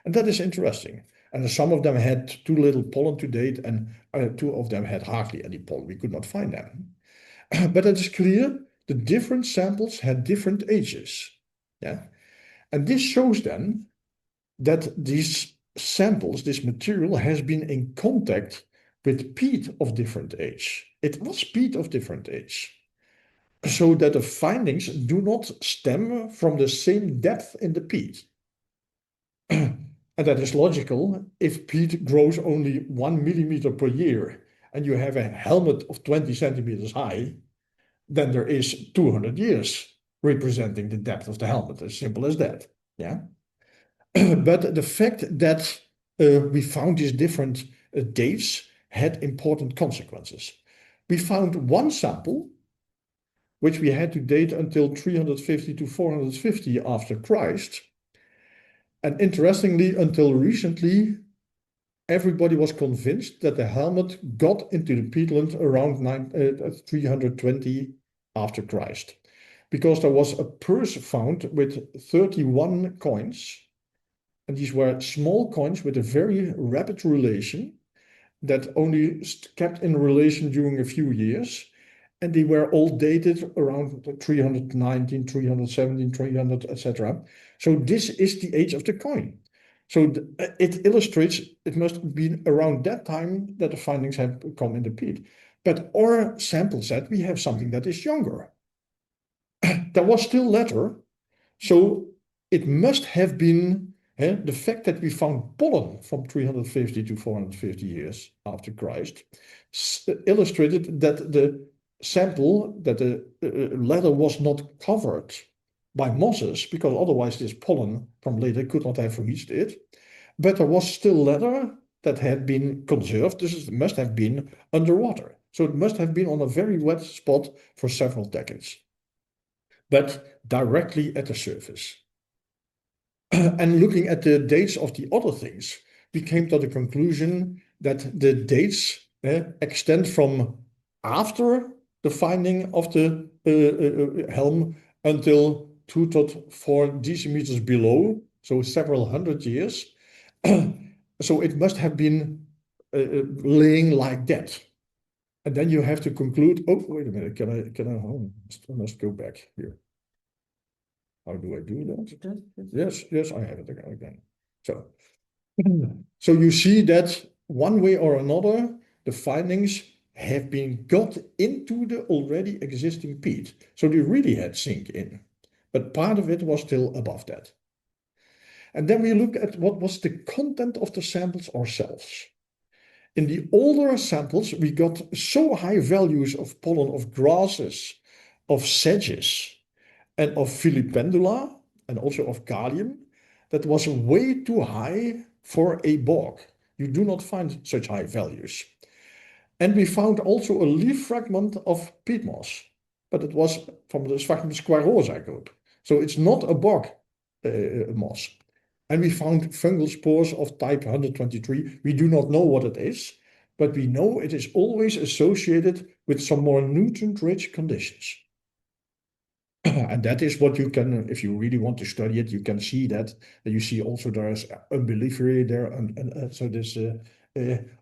And that is interesting. And some of them had too little pollen to date, and two of them had hardly any pollen. We could not find them. But it is clear the different samples had different ages. Yeah? And this shows then that these samples, this material, has been in contact with peat of different age. It was peat of different age. So that the findings do not stem from the same depth in the peat. And that is logical. If peat grows only 1 millimeter per year and you have a helmet of 20 centimeters high, then there is 200 years representing the depth of the helmet, as simple as that. Yeah. But the fact that we found these different dates had important consequences. We found one sample, which we had to date until 350 to 450 after Christ. And interestingly, until recently, everybody was convinced that the helmet got into the peatland around 320 after Christ, because there was a purse found with 31 coins, and these were small coins with a very rapid relation that only kept in relation during a few years, and they were all dated around 319, 317, 300, etc. So this is the age of the coin. So it illustrates it must have been around that time that the findings have come in the peat. But our sample said we have something that is younger. There was still later, so it must have been the fact that we found pollen from 350 to 450 years after Christ illustrated that the sample, that the ladder was not covered by mosses, because otherwise this pollen from later could not have reached it. But there was still ladder that had been conserved. This must have been underwater. So it must have been on a very wet spot for several decades, but directly at the surface. And looking at the dates of the other things, we came to the conclusion that the dates extend from after the finding of the helm until 2 to 4 decimeters below, so several hundred years. So it must have been laying like that. And then you have to conclude, oh, wait a minute, I must go back here. How do I do that? Yes, I have it again. So you see that one way or another, the findings have been got into the already existing peat. So they really had sink in, but part of it was still above that. And then we look at what was the content of the samples ourselves. In the older samples, we got so high values of pollen of grasses, of sedges, and of filipendula, and also of gallium, that was way too high for a bog. You do not find such high values. And we found also a leaf fragment of peat moss, but it was from the Sphagnum squarosa group. So it's not a bog moss. And we found fungal spores of type 123. We do not know what it is, but we know it is always associated with some more nutrient-rich conditions. And that is what you can, if you really want to study it, you can see that. You see also there's umbellifery there, and so there's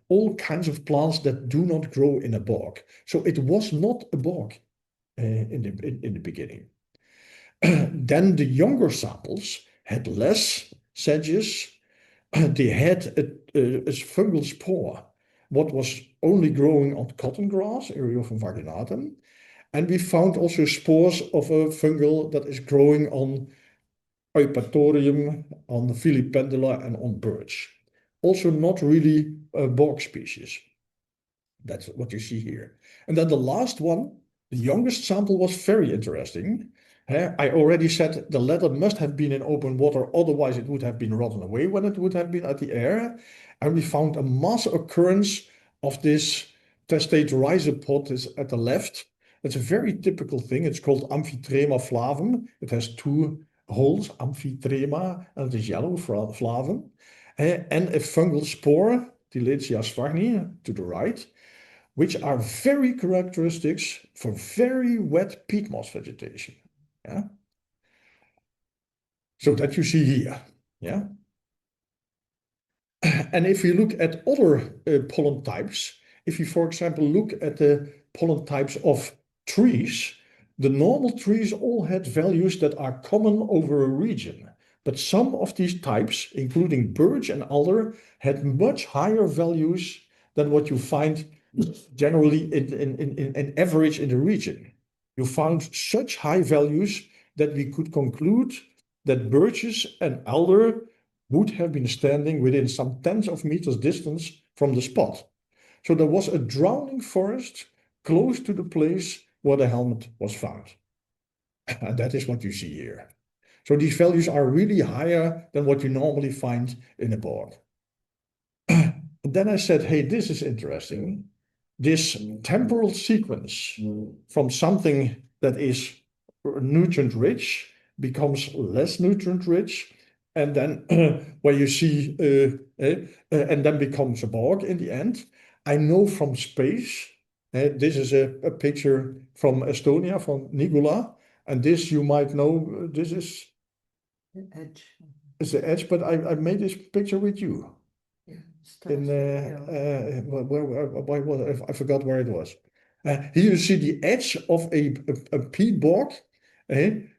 all kinds of plants that do not grow in a bog. So it was not a bog in the beginning. Then the younger samples had less sedges. They had a fungal spore, what was only growing on cotton grass, Eriophyllum vaginatum. And we found also spores of a fungal that is growing on Eupatorium, on Filipendula, and on birch. Also not really a bog species. That's what you see here. And then the last one, the youngest sample, was very interesting. I already said the letter must have been in open water, otherwise it would have been rotten away when it would have been at the air. And we found a mass occurrence of this testate rhizopod is at the left. It's a very typical thing. It's called Amphitrema flavum. It has two holes, Amphitrema, and it is yellow flavum. And a fungal spore, Tilecia sphagni, to the right, which are very characteristics for very wet peat moss vegetation. Yeah. So that you see here. Yeah. And if you look at other pollen types, if you, for example, look at the pollen types of trees, the normal trees all had values that are common over a region. But some of these types, including birch and alder, had much higher values than what you find generally in average in the region. You found such high values that we could conclude that birches and alder would have been standing within some tens of meters distance from the spot. So there was a drowning forest close to the place where the helmet was found. And that is what you see here. So these values are really higher than what you normally find in a bog. Then I said, hey, this is interesting. This temporal sequence from something that is nutrient rich becomes less nutrient rich, and then where you see and then becomes a bog in the end. I know from space. This is a picture from Estonia, from Nigula, and this you might know. This is the edge. It's the edge, but I made this picture with you. In I forgot where it was. Here you see the edge of a peat bog,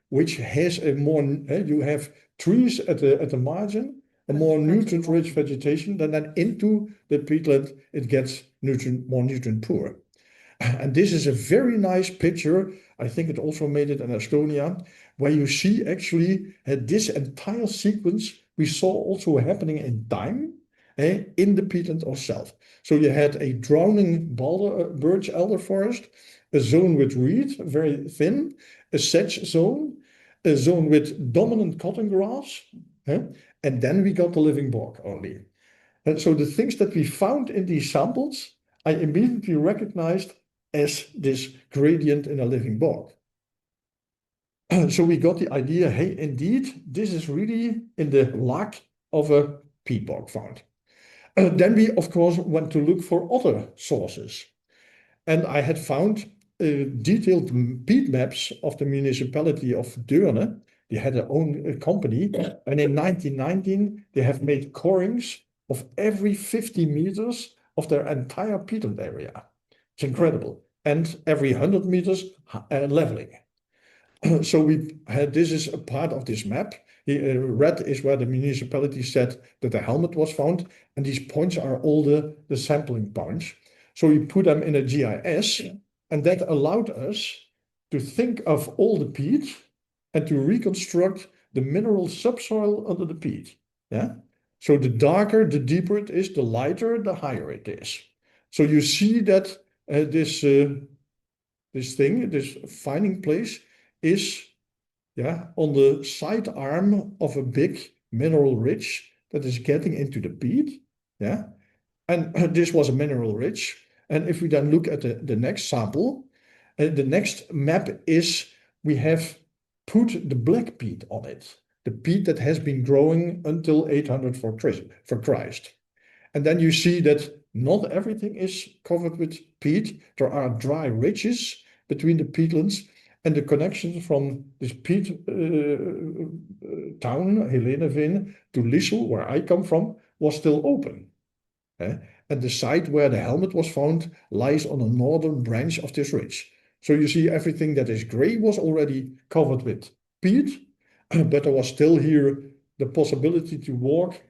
which has a more you have trees at the margin, a more nutrient-rich vegetation. Then into the peatland it gets more nutrient poor. And this is a very nice picture. I think it also made it in Estonia, where you see actually this entire sequence we saw also happening in time. In the peatland itself. So you had a drowning birch alder forest, a zone with reed, very thin, a sedge zone, a zone with dominant cotton grass, and then we got the living bog only. And so the things that we found in these samples, I immediately recognized as this gradient in a living bog. So we got the idea, hey, indeed, this is really in the lack of a peat bog found. Then we, of course, went to look for other sources. And I had found detailed peat maps of the municipality of Deurne. They had their own company. And in 1919, they have made corings of every 50 meters of their entire peatland area. It's incredible. And every 100 meters leveling. So we had, this is a part of this map. Red is where the municipality said that the helmet was found, and these points are all the sampling points. So we put them in a GIS, and that allowed us to think of all the peat and to reconstruct the mineral subsoil under the peat. Yeah. So the darker, the deeper it is, the lighter, the higher it is. So you see that this finding place is on the side arm of a big mineral ridge that is getting into the peat. Yeah. And this was a mineral ridge. And if we then look at the next sample, the next map is we have put the black peat on it, the peat that has been growing until 800 for Christ. And then you see that not everything is covered with peat. There are dry ridges between the peatlands, and the connection from this peat town, Heleneveen, to Lissel, where I come from, was still open. And the site where the helmet was found lies on a northern branch of this ridge. So you see everything that is gray was already covered with peat, but there was still here the possibility to walk.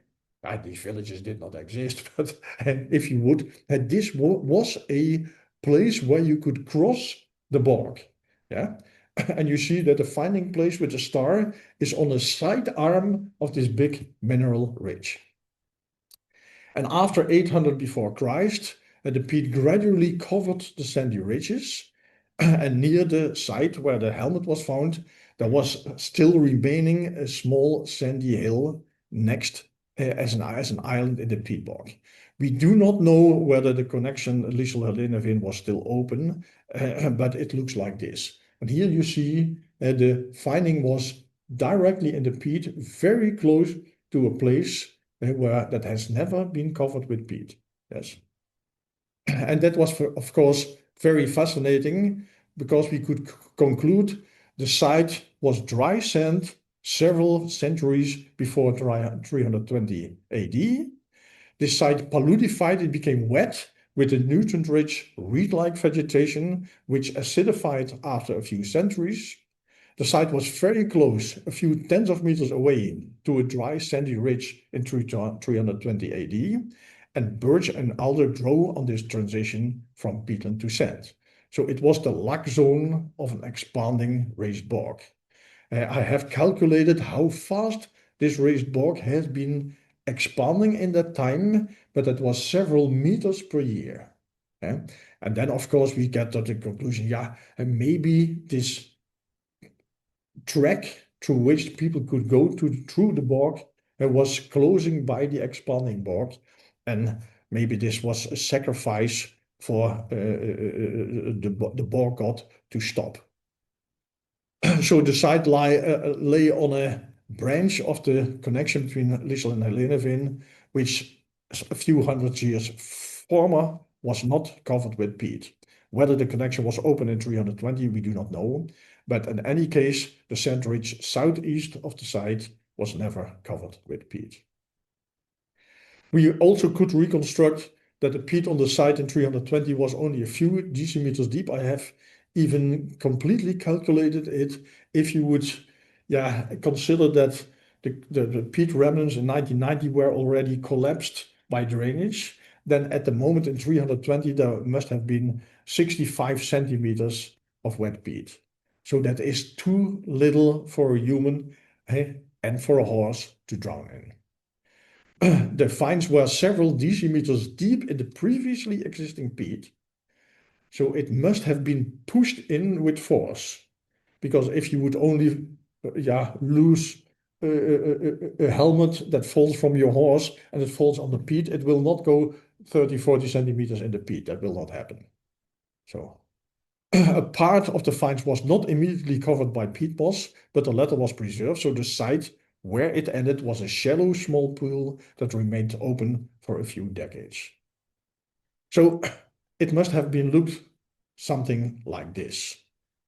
These villages did not exist, but if you would, this was a place where you could cross the bog. Yeah. And you see that the finding place with the star is on the side arm of this big mineral ridge. And after 800 before Christ, the peat gradually covered the sandy ridges. And near the site where the helmet was found, there was still remaining a small sandy hill next as an island in the peat bog. We do not know whether the connection Lissel-Heleneveen was still open, but it looks like this. And here you see the finding was directly in the peat, very close to a place where that has never been covered with peat. Yes. And that was, of course, very fascinating because we could conclude the site was dry sand several centuries before 320 AD. This site paludified, it became wet with a nutrient-rich reed-like vegetation, which acidified after a few centuries. The site was very close, a few tens of meters away, to a dry sandy ridge in 320 AD, and birch and alder grow on this transition from peatland to sand. So it was the lack zone of an expanding raised bog. I have calculated how fast this raised bog has been expanding in that time, but it was several meters per year. And then, of course, we get to the conclusion, yeah, maybe this track through which people could go through the bog was closing by the expanding bog, and maybe this was a sacrifice for the bog god to stop. So the site lay on a branch of the connection between Lissel and Heleneveen, which a few hundred years former was not covered with peat. Whether the connection was open in 320, we do not know. But in any case, the sand ridge southeast of the site was never covered with peat. We also could reconstruct that the peat on the site in 320 was only a few decimeters deep. I have even completely calculated it. If you would consider that the peat remnants in 1990 were already collapsed by drainage, then at the moment in 320 there must have been 65 centimeters of wet peat. So that is too little for a human and for a horse to drown in. The finds were several decimeters deep in the previously existing peat. So it must have been pushed in with force. Because if you would only lose a helmet that falls from your horse and it falls on the peat, it will not go 30, 40 centimeters in the peat. That will not happen. So a part of the finds was not immediately covered by peat moss, but the latter was preserved. So the site where it ended was a shallow small pool that remained open for a few decades. So it must have been looked something like this.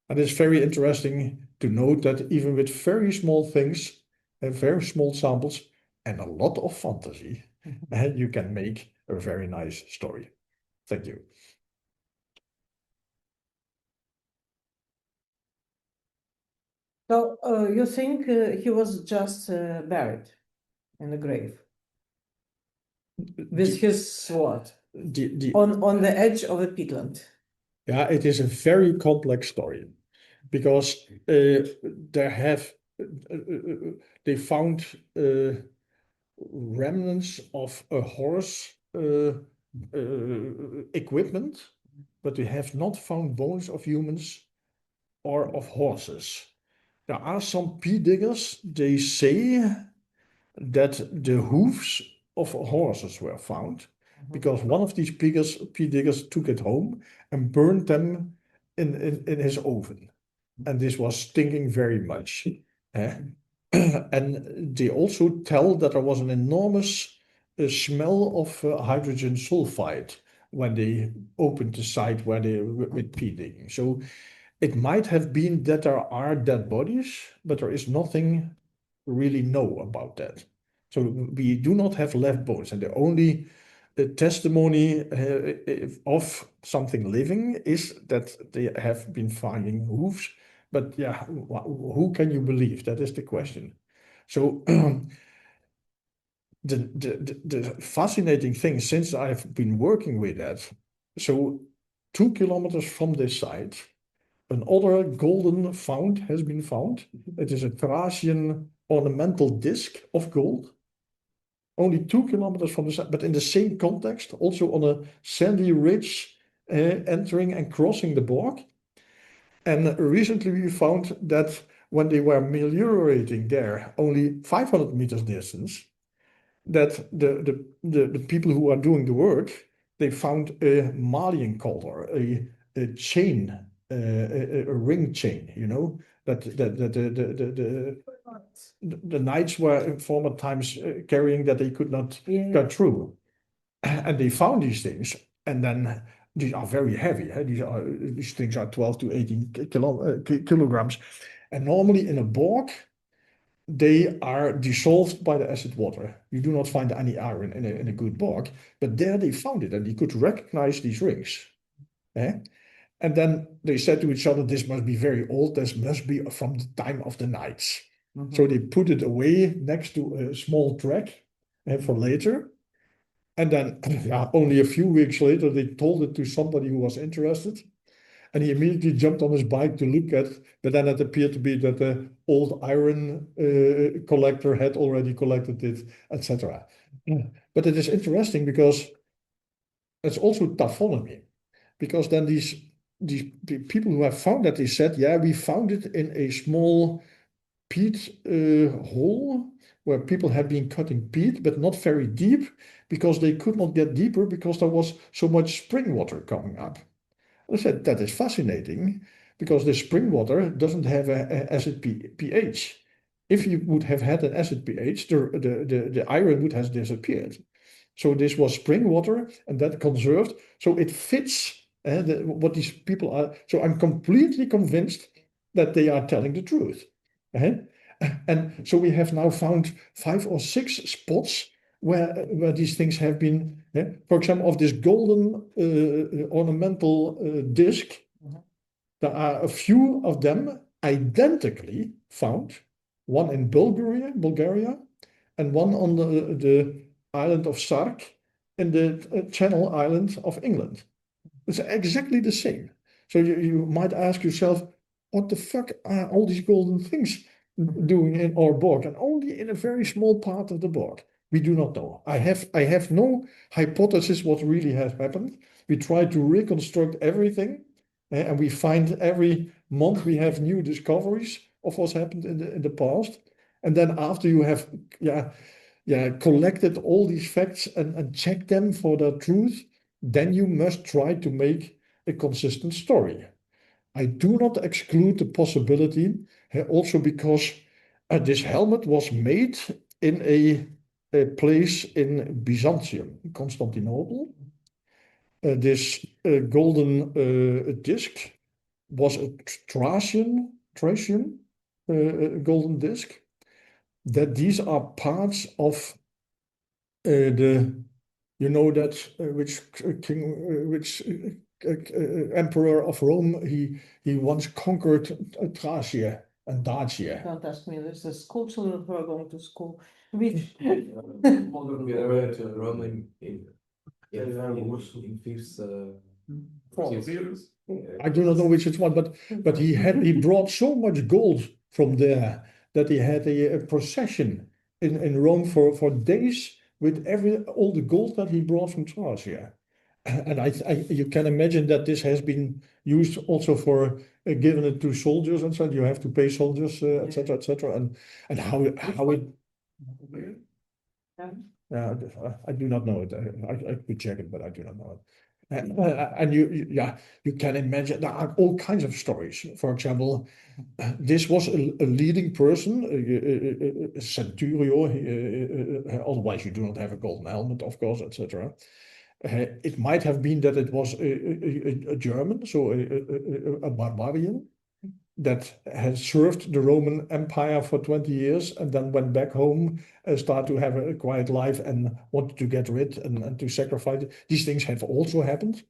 And it's very interesting to note that even with very small things and very small samples and a lot of fantasy, you can make a very nice story. Thank you. So you think he was just buried in the grave with his sword on the edge of a peatland? Yeah, it is a very complex story because they found remnants of a horse equipment, but we have not found bones of humans or of horses. There are some pea diggers, they say that the hoofs of horses were found because one of these pea diggers took it home and burned them in his oven. And this was stinking very much. And they also tell that there was an enormous a smell of hydrogen sulfide when they opened the site where they with peat digging. So it might have been that there are dead bodies, but there is nothing really know about that. So we do not have left bones, and the only testimony of something living is that they have been finding hooves. But yeah, who can you believe? That is the question. So the fascinating thing, since I've been working with that, so 2 kilometers from this site, another golden found has been found. It is a Thracian ornamental disc of gold, only 2 kilometers from the site, but in the same context, also on a sandy ridge, entering and crossing the bog. And recently we found that when they were meliorating there, only 500 meters distance, that the people who are doing the work, they found a Malian collar, a chain, a ring chain, you know, that the knights were in former times carrying that they could not cut through. And they found these things, and then these are very heavy. These things are 12 to 18 kilograms. And normally in a bog, they are dissolved by the acid water. You do not find any iron in a good bog, but there they found it and they could recognize these rings. And then they said to each other, this must be very old, this must be from the time of the knights. So they put it away next to a small track for later. And then only a few weeks later, they told it to somebody who was interested. And he immediately jumped on his bike to look at, but then it appeared to be that the old iron collector had already collected it, etc. But it is interesting because it's also taphonomy, because then these people who have found that, they said, yeah, we found it in a small peat hole where people had been cutting peat, but not very deep, because they could not get deeper because there was so much spring water coming up. I said, that is fascinating, because the spring water doesn't have an acid pH. If you would have had an acid pH, the iron would have disappeared. So this was spring water, and that conserved. So it fits what these people are. So I'm completely convinced that they are telling the truth. And so we have now found 5 or 6 spots where these things have been, for example, of this golden ornamental disc. There are a few of them identically found, one in Bulgaria, and one on the island of Sark in the Channel Island of England. It's exactly the same. So you might ask yourself, what the fuck are all these golden things doing in our bog, and only in a very small part of the bog? We do not know. I have no hypothesis what really has happened. We try to reconstruct everything, and we find every month we have new discoveries of what's happened in the past. And then after you have collected all these facts and checked them for their truth, then you must try to make a consistent story. I do not exclude the possibility, also because this helmet was made in a place in Byzantium, Constantinople. This golden disc was a Thracian golden disc. That these are parts of that which king, which emperor of Rome, he once conquered Thracia and Dacia. Don't ask me, there's a school children who are going to school. Which We were to Rome in fifth series. I do not know which is one, but he brought so much gold from there that he had a procession in Rome for days with all the gold that he brought from Thracia. And you can imagine that this has been used also for giving it to soldiers, and so you have to pay soldiers, etc., etc. And how it. Yeah, I do not know it. I could check it, but I do not know it. And you can imagine there are all kinds of stories. For example, this was a leading person, a centurio. Otherwise, you do not have a golden helmet, of course, etc. It might have been that it was a German, so a barbarian that had served the Roman Empire for 20 years and then went back home and started to have a quiet life and wanted to get rid and to sacrifice. These things have also happened.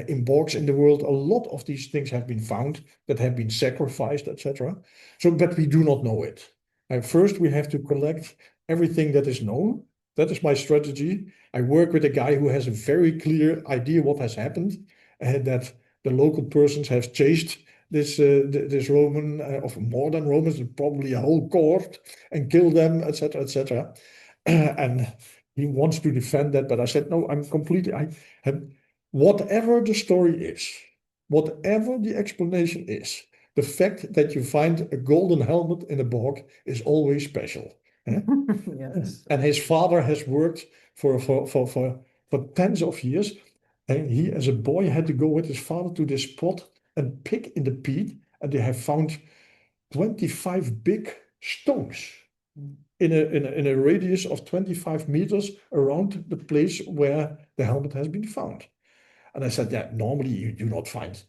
In bogs in the world, a lot of these things have been found that have been sacrificed, etc. So, but we do not know it. First, we have to collect everything that is known. That is my strategy. I work with a guy who has a very clear idea what has happened, that the local persons have chased this Roman of more than Romans, probably a whole cohort, and kill them, etc., etc. And he wants to defend that, but I said no. I have whatever the story is, whatever the explanation is. The fact that you find a golden helmet in a bog is always special. Yes. And his father has worked for tens of years. And he, as a boy, had to go with his father to this spot and pick in the peat, and they have found 25 big stones in a radius of 25 meters around the place where the helmet has been found. And I said, yeah, normally you do not find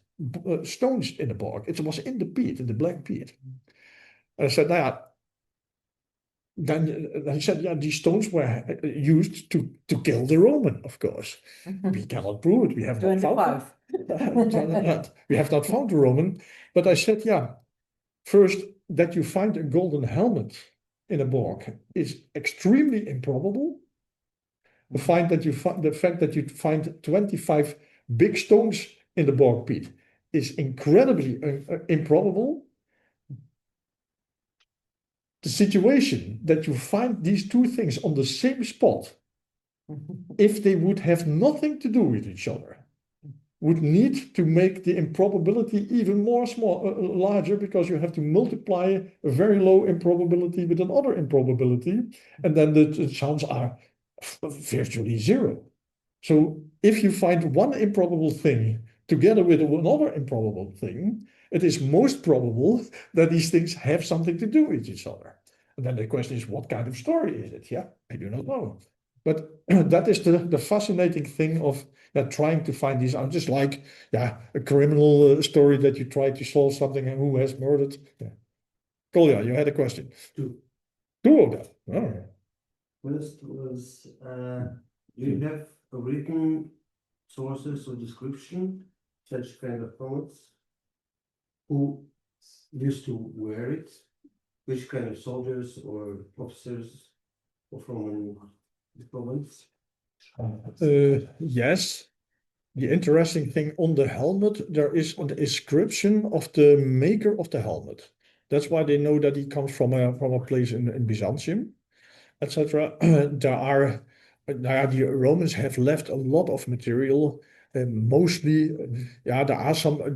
stones in the bog. It was in the peat, in the black peat. And I said, yeah. Then he said, yeah, these stones were used to kill the Roman, of course. We cannot prove it. We have not found it. We have not found the Roman. But I said, yeah, first, that you find a golden helmet in a bog is extremely improbable. The fact that you find 25 big stones in the bog pit is incredibly improbable. The situation that you find these two things on the same spot, if they would have nothing to do with each other, would need to make the improbability even more larger, because you have to multiply a very low improbability with another improbability, and then the chances are virtually zero. So if you find one improbable thing together with another improbable thing, it is most probable that these things have something to do with each other. And then the question is, what kind of story is it? Yeah, I do not know. But that is the fascinating thing of trying to find these out, just like a criminal story that you try to solve something and who has murdered. Yeah. Kolja, you had a question. Two of them. Oh. First was, you have written sources of description, such kind of helmets, who used to wear it, which kind of soldiers or officers of Roman province? Yes. The interesting thing on the helmet, there is a description of the maker of the helmet. That's why they know that he comes from a place in Byzantium, etc. The Romans have left a lot of material. Mostly, there are some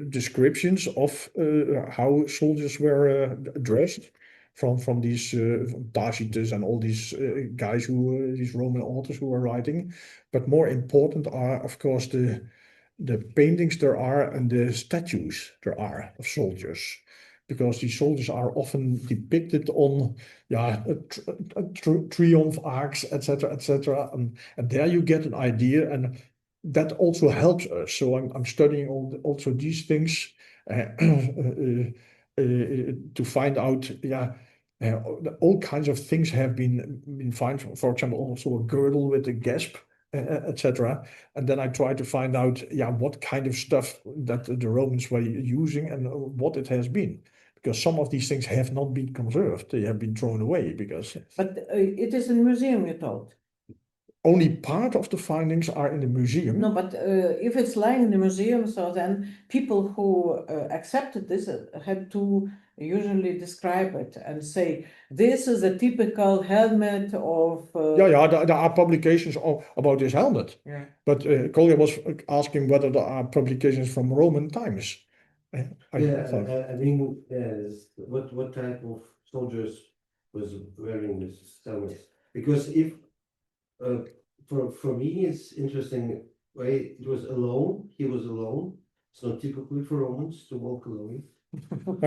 descriptions of how soldiers were dressed from these Tacitus and all these guys these Roman authors who are writing. But more important are, of course, the paintings there are and the statues there are of soldiers, because these soldiers are often depicted on triumph arcs, etc., etc. And there you get an idea, and that also helps us. So I'm studying also these things to find out, all kinds of things have been found. For example, also a girdle with a gasp, etc. And then I try to find out, what kind of stuff that the Romans were using and what it has been. Because some of these things have not been conserved; they have been thrown away. Because But it is in a museum, you told. Only part of the findings are in the museum. No, but if it's lying in the museum, so then people who accepted this had to usually describe it and say, this is a typical helmet of... There are publications about this helmet. Yeah. But Kolja was asking whether there are publications from Roman times. I mean, what type of soldiers was wearing this helmet? Because if for me it's interesting right? It was alone. He was alone. It's not typically for Romans to walk alone.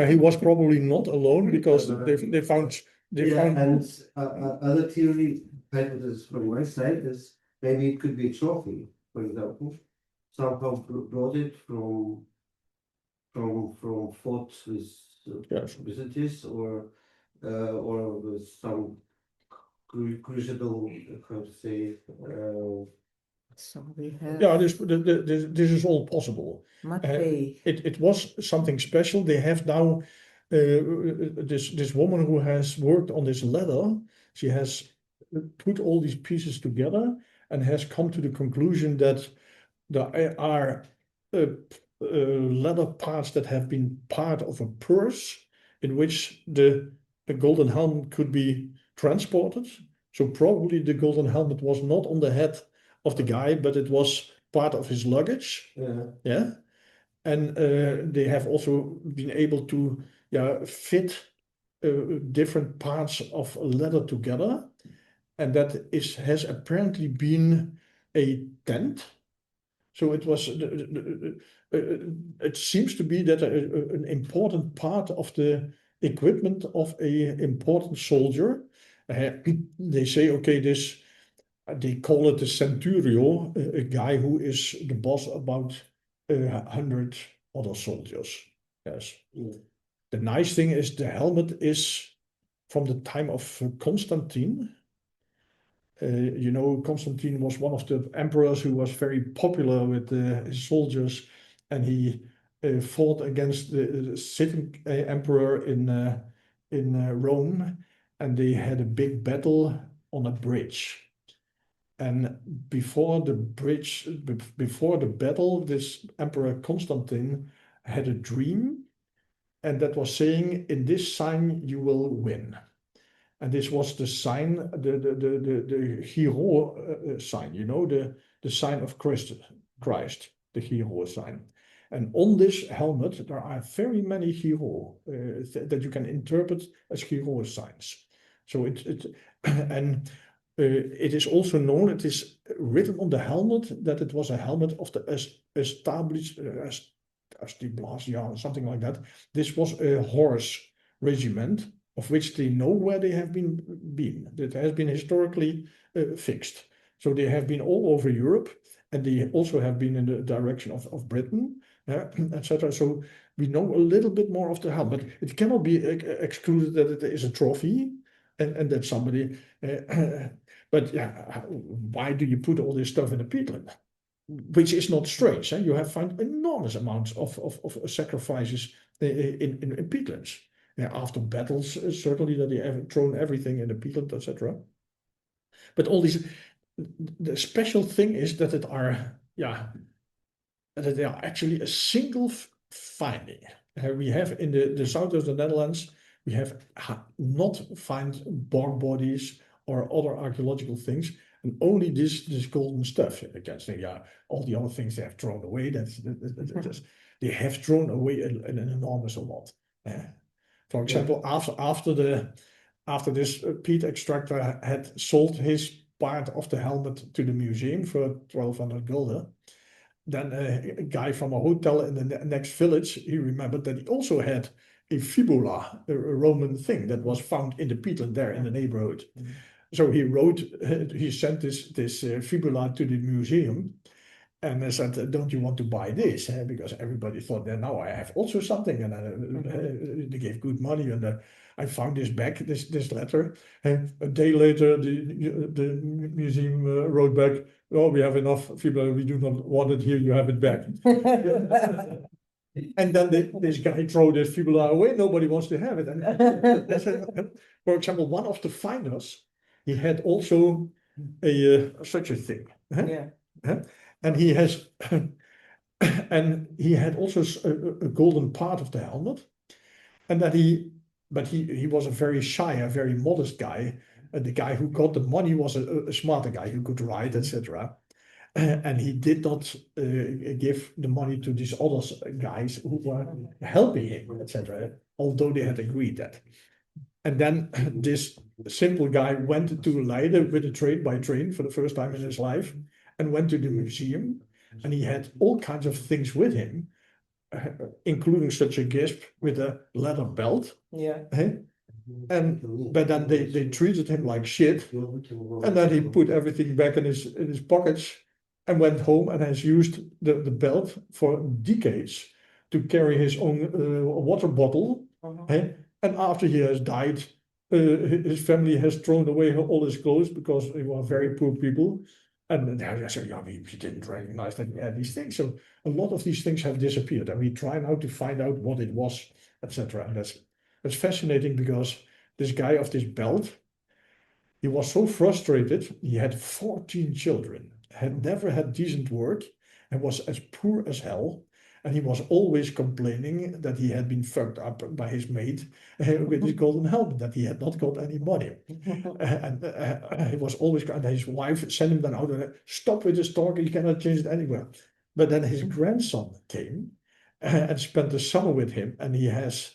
He was probably not alone because they found And other theory hypothesis from my side is maybe it could be a trophy, for example. Somehow brought it from fought with yes. visitors or with some crucible, how to say, So we have Yeah, this is all possible. Matvey. It was something special. They have now this woman who has worked on this ladder. She has put all these pieces together and has come to the conclusion that there are ladder parts that have been part of a purse in which the golden helmet could be transported. So probably the golden helmet was not on the head of the guy, but it was part of his luggage. Yeah. And they have also been able to fit different parts of a leather together. And that has apparently been a tent. So it was. It seems to be that an important part of the equipment of a important soldier. They say, okay, this. They call it a centurio, a guy who is the boss about 100 other soldiers. Yes. The nice thing is the helmet is from the time of Constantine. Constantine was one of the emperors who was very popular with his soldiers, and he fought against the sitting emperor in Rome, and they had a big battle on a bridge. And before the battle, this Emperor Constantine had a dream, and that was saying, "In this sign you will win." And this was the sign, the hero sign, the sign of Christ, the hero sign. And on this helmet, there are very many hero that you can interpret as hero signs. So it is also known, it is written on the helmet that it was a helmet of the established, something like that. This was a horse regiment of which they know where they have been. That has been historically fixed. So they have been all over Europe, and they also have been in the direction of Britain, etc. So we know a little bit more of the helmet. It cannot be excluded that it is a trophy, and that somebody. But why do you put all this stuff in a peatland? Which is not strange. You have found enormous amounts of sacrifices in peatlands. After battles, certainly that they have thrown everything in the peatland, etc. But all these, the special thing is that that they are actually a single finding. We have in the south of the Netherlands, we have not found bog bodies or other archaeological things, and only this golden stuff. Against all the other things they have thrown away. They have thrown away an enormous amount. For example, after this peat extractor had sold his part of the helmet to the museum for 1,200 gulden, then a guy from a hotel in the next village, he remembered that he also had a fibula, a Roman thing that was found in the peatland there in the neighborhood. So he sent this fibula to the museum, and I said, "Don't you want to buy this?" Because everybody thought that now I have also something, and they gave good money, and I found this back, this letter. A day later, the museum wrote back, "Oh, we have enough fibula. We do not want it here. You have it back." And then this guy threw this fibula away. Nobody wants to have it. And for example, one of the finders, he had also such a thing. And he has, and he had also a golden part of the helmet, and that he was a very shy, a very modest guy. The guy who got the money was a smarter guy who could write, etc. And he did not give the money to these other guys who were helping him, etc. Although they had agreed that. And then this simple guy went to Leiden with a train by train for the first time in his life, and went to the museum. and he had all kinds of things with him, including such a gift with a leather belt. Yeah. But then they treated him like shit, and then he put everything back in his pockets and went home and has used the belt for decades to carry his own water bottle. And after he has died, his family has thrown away all his clothes because they were very poor people. And they said, yeah, we didn't recognize that he had these things. So a lot of these things have disappeared, and we try now to find out what it was, etc. And that's fascinating, because this guy of this belt, he was so frustrated. He had 14 children, had never had decent work, and was as poor as hell. And he was always complaining that he had been fucked up by his mate with his golden helmet, that he had not got any money. And he was always, and his wife sent him then out and stop with this talk, you cannot change it anywhere. But then his grandson came and spent the summer with him, and he has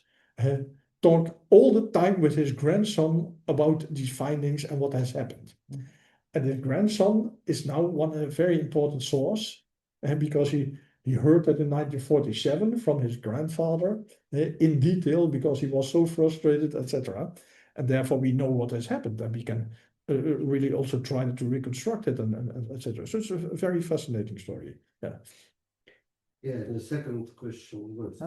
talked all the time with his grandson about these findings and what has happened. And his grandson is now a very important source, because he heard that in 1947 from his grandfather in detail, because he was so frustrated, etc. And therefore we know what has happened, and we can really also try to reconstruct it, and etc. So it's a very fascinating story. Yeah. Yeah, the second question was,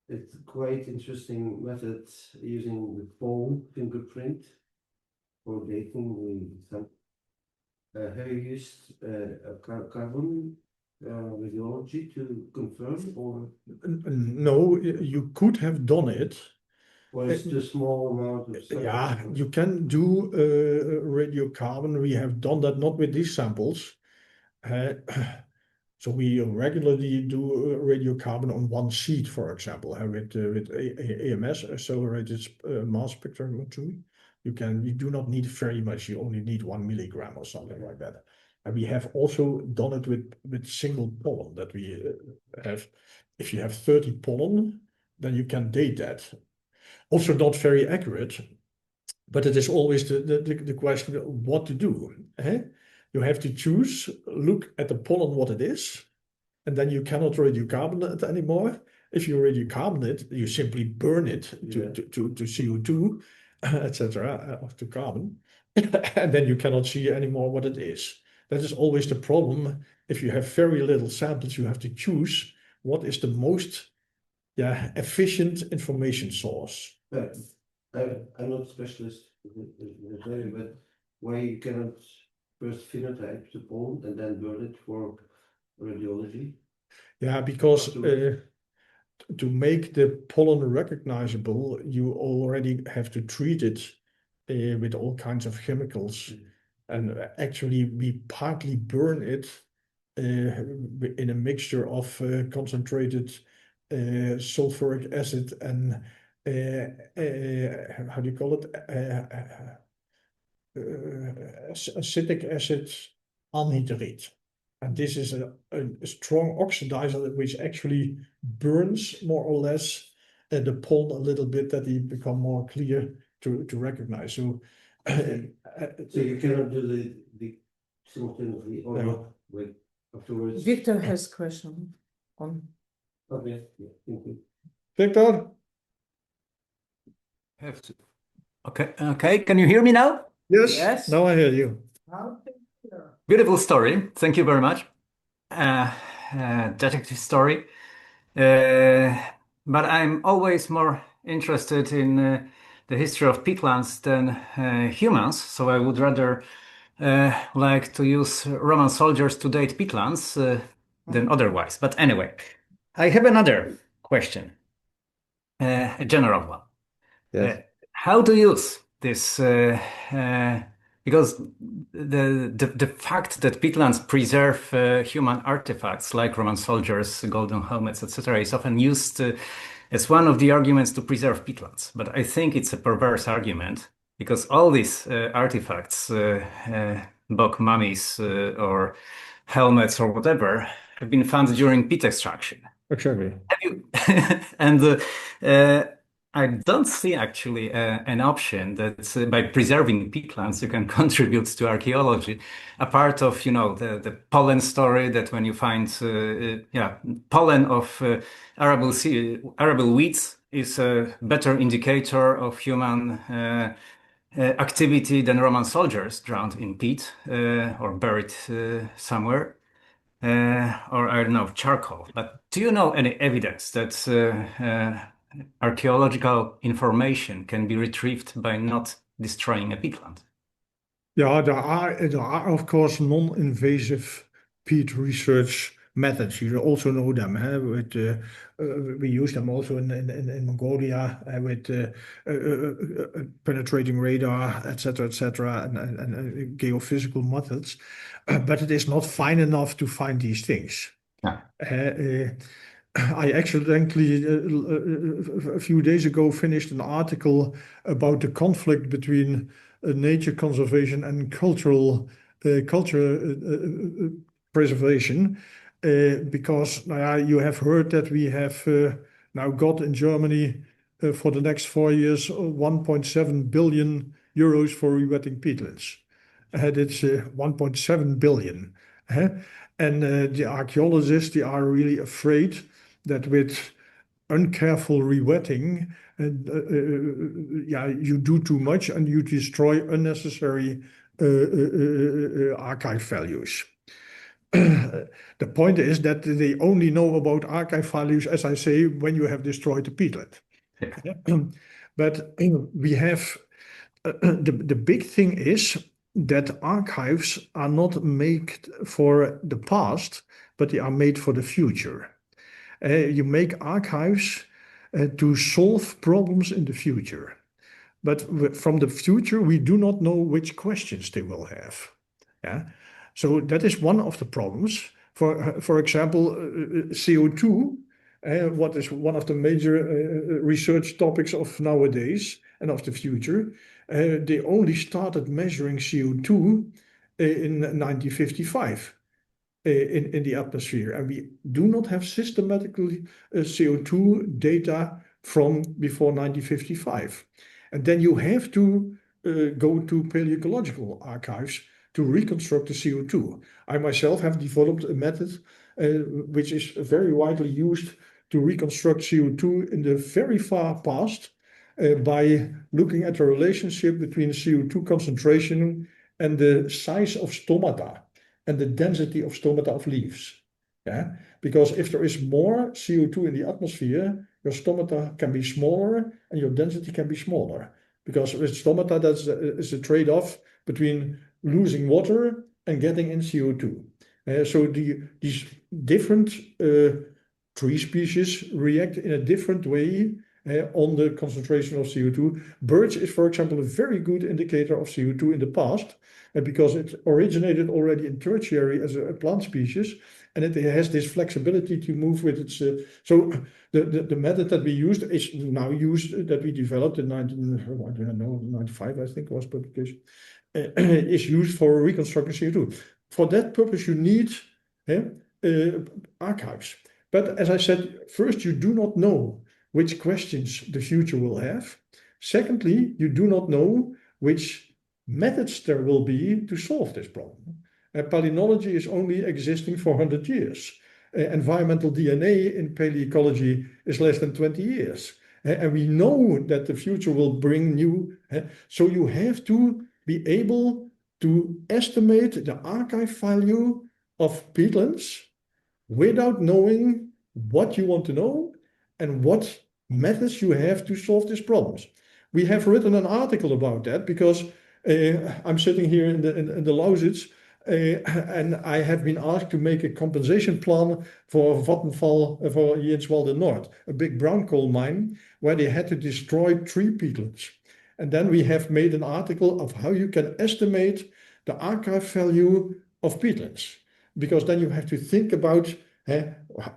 it's quite interesting method using the palm fingerprint for dating some. Have you used carbon radiology to confirm, or No, you could have done it. or it's a small amount of Yeah, you can do radiocarbon. We have done that, not with these samples. So we regularly do radiocarbon on one sheet, for example, with AMS, accelerated mass spectrometry. You do not need very much. You only need 1 milligram or something like that. And we have also done it with single pollen, that we have. If you have 30 pollen, then you can date that. Also not very accurate, but it is always the question what to do. You have to choose, look at the pollen what it is, and then you cannot radiocarbon it anymore. If you radiocarbon it, you simply burn it to CO2, etc., to carbon, and then you cannot see anymore what it is. That is always the problem. If you have very little samples, you have to choose what is the most efficient information source. But I'm not a specialist in that area, but why you cannot first phenotype the pollen and then burn it for radiology? Yeah, because to make the pollen recognizable, you already have to treat it with all kinds of chemicals. And actually, we partly burn it in a mixture of concentrated sulfuric acid and how do you call it? Acetic acid anhydride. And this is a strong oxidizer which actually burns more or less the pollen a little bit, that they become more clear to recognize. So, so you cannot do the simultaneously or not with afterwards. Victor has a question on. Okay, yeah, thank you. Victor? Have to. Okay, can you hear me now? Yes, Yes. now I hear you. Beautiful story. Thank you very much. Detective story. But I'm always more interested in the history of peatlands than humans. So I would rather like to use Roman soldiers to date peatlands than otherwise. But anyway, I have another question, a general one. Yes. How to use this? Because the fact that peatlands preserve human artifacts like Roman soldiers, golden helmets, etc., is often used as one of the arguments to preserve peatlands. But I think it's a perverse argument, because all these artifacts, bog mummies or helmets or whatever, have been found during peat extraction. Exactly. And I don't see actually an option that by preserving peatlands you can contribute to archaeology. A part of, the pollen story that when you find, pollen of arable weeds is a better indicator of human activity than Roman soldiers drowned in peat or buried somewhere. Or I don't know, charcoal. But do you know any evidence that archaeological information can be retrieved by not destroying a peatland? Yeah, there are of course non-invasive peat research methods. You also know them. We use them also in Mongolia with penetrating radar, etc., and geophysical methods. But it is not fine enough to find these things. Yeah. I accidentally, a few days ago, finished an article about the conflict between nature conservation and culture preservation, because you have heard that we have now got in Germany for the next 4 years 1.7 billion euros for rewetting peatlands. That's 1.7 billion. And the archaeologists, they are really afraid that with uncareful rewetting, you do too much and you destroy unnecessary archive values. The point is that they only know about archive values, as I say, when you have destroyed the peatland. But we have the big thing is that archives are not made for the past, but they are made for the future. You make archives to solve problems in the future. But from the future, we do not know which questions they will have. Yeah. So that is one of the problems. For example, CO2, what is one of the major research topics of nowadays and of the future. They only started measuring CO2 in 1955 in the atmosphere, and we do not have systematically CO2 data from before 1955. And then you have to go to paleoecological archives to reconstruct the CO2. I myself have developed a method which is very widely used to reconstruct CO2 in the very far past by looking at the relationship between CO2 concentration and the size of stomata and the density of stomata of leaves. Yeah? Because if there is more CO2 in the atmosphere, your stomata can be smaller and your density can be smaller. Because with stomata, is a trade-off between losing water and getting in CO2. So these different tree species react in a different way on the concentration of CO2. Birch is, for example, a very good indicator of CO2 in the past, because it originated already in tertiary as a plant species, and it has this flexibility to move with its. So the method that we used is now used, that we developed in 1995, I think was publication, is used for reconstructing CO2. For that purpose, you need archives. But as I said, first, you do not know which questions the future will have. Secondly, you do not know which methods there will be to solve this problem. Palynology is only existing for 100 years. Environmental DNA in paleoecology is less than 20 years. And we know that the future will bring new. So you have to be able to estimate the archive value of peatlands without knowing what you want to know and what methods you have to solve these problems. We have written an article about that because I'm sitting here in the Lausitz, and I have been asked to make a compensation plan for Vattenfall for Jenswalde North, a big brown coal mine where they had to destroy 3 peatlands. And then we have made an article of how you can estimate the archive value of peatlands, because then you have to think about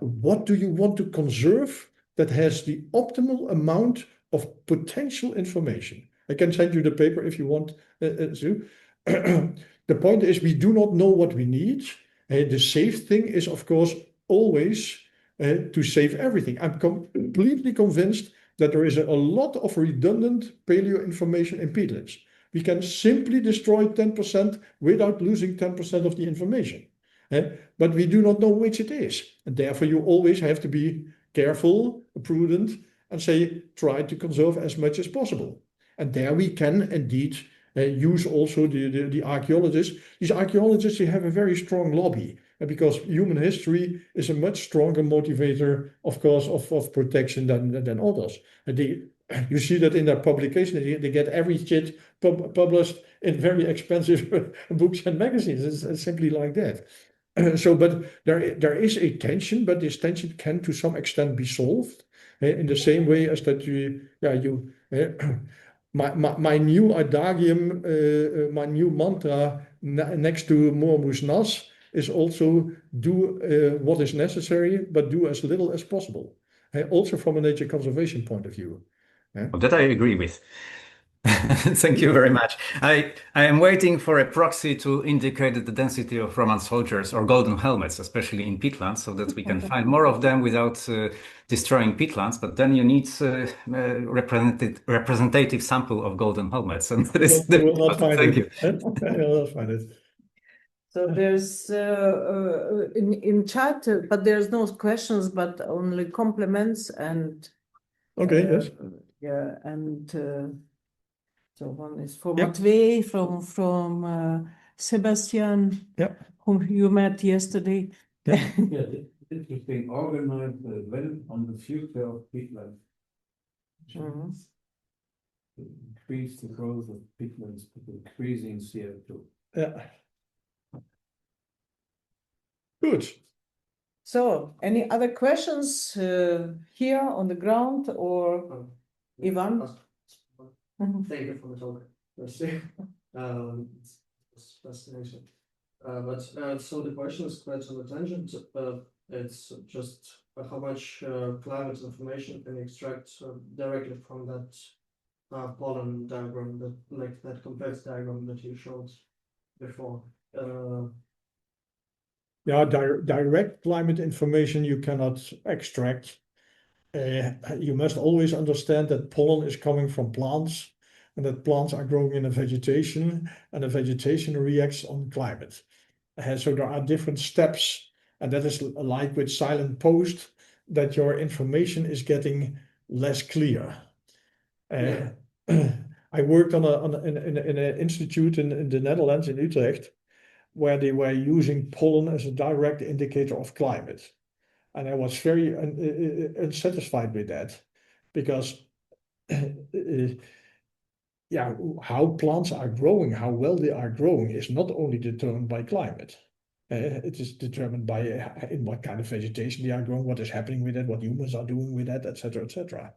what do you want to conserve that has the optimal amount of potential information. I can send you the paper if you want to. The point is, we do not know what we need. The safe thing is, of course, always to save everything. I'm completely convinced that there is a lot of redundant paleo information in peatlands. We can simply destroy 10% without losing 10% of the information. But we do not know which it is. And therefore, you always have to be careful, prudent, and say, try to conserve as much as possible. And there we can indeed use also the archaeologists. These archaeologists, they have a very strong lobby because human history is a much stronger motivator, of course, of protection than others. And you see that in their publication, they get every shit published in very expensive books and magazines. It's simply like that. But there is a tension, but this tension can to some extent be solved in the same way as that my new adagium, my new mantra next to Mormus Nas is also do what is necessary, but do as little as possible. Also from a nature conservation point of view. Well, that I agree with. Thank you very much. I am waiting for a proxy to indicate the density of Roman soldiers or golden helmets, especially in peatlands, so that we can find more of them without destroying peatlands. But then you need a representative sample of golden helmets, and that is You will not find Thank it. you. You will not find it. So there's in chat, but there's no questions, but only compliments and Okay, yes. yeah, and so one is for Yep. Matvey from Sebastian, Yep. whom you met yesterday. Yeah. Yeah, interesting. Organized event on the future of peatland. Mhm. To increase the growth of peatlands, but increasing CO2. Yeah. Good. So, any other questions here on the ground or Ivan? Mhm. Thank you for the talk. It's fascination. So the question is quite on a tangent. It's just how much climate information can you extract directly from that pollen diagram, that complex diagram that you showed before. Yeah, direct climate information you cannot extract. You must always understand that pollen is coming from plants and that plants are growing in a vegetation and the vegetation reacts on climate. So there are different steps, and that is like with silent post, that your information is getting less clear. Yeah. I worked in an institute in the Netherlands, in Utrecht, where they were using pollen as a direct indicator of climate. And I was very unsatisfied with that because how plants are growing, how well they are growing is not only determined by climate. It is determined by in what kind of vegetation they are growing, what is happening with it, what humans are doing with that, etc., etc.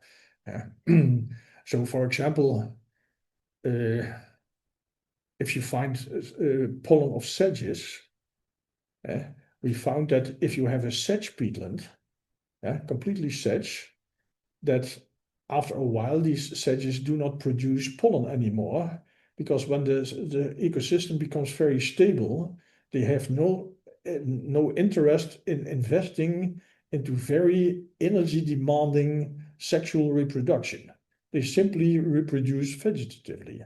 So, for example, if you find pollen of sedges, we found that if you have a sedge peatland, completely sedge, that after a while these sedges do not produce pollen anymore because when the ecosystem becomes very stable, they have no interest in investing into very energy demanding sexual reproduction. They simply reproduce vegetatively.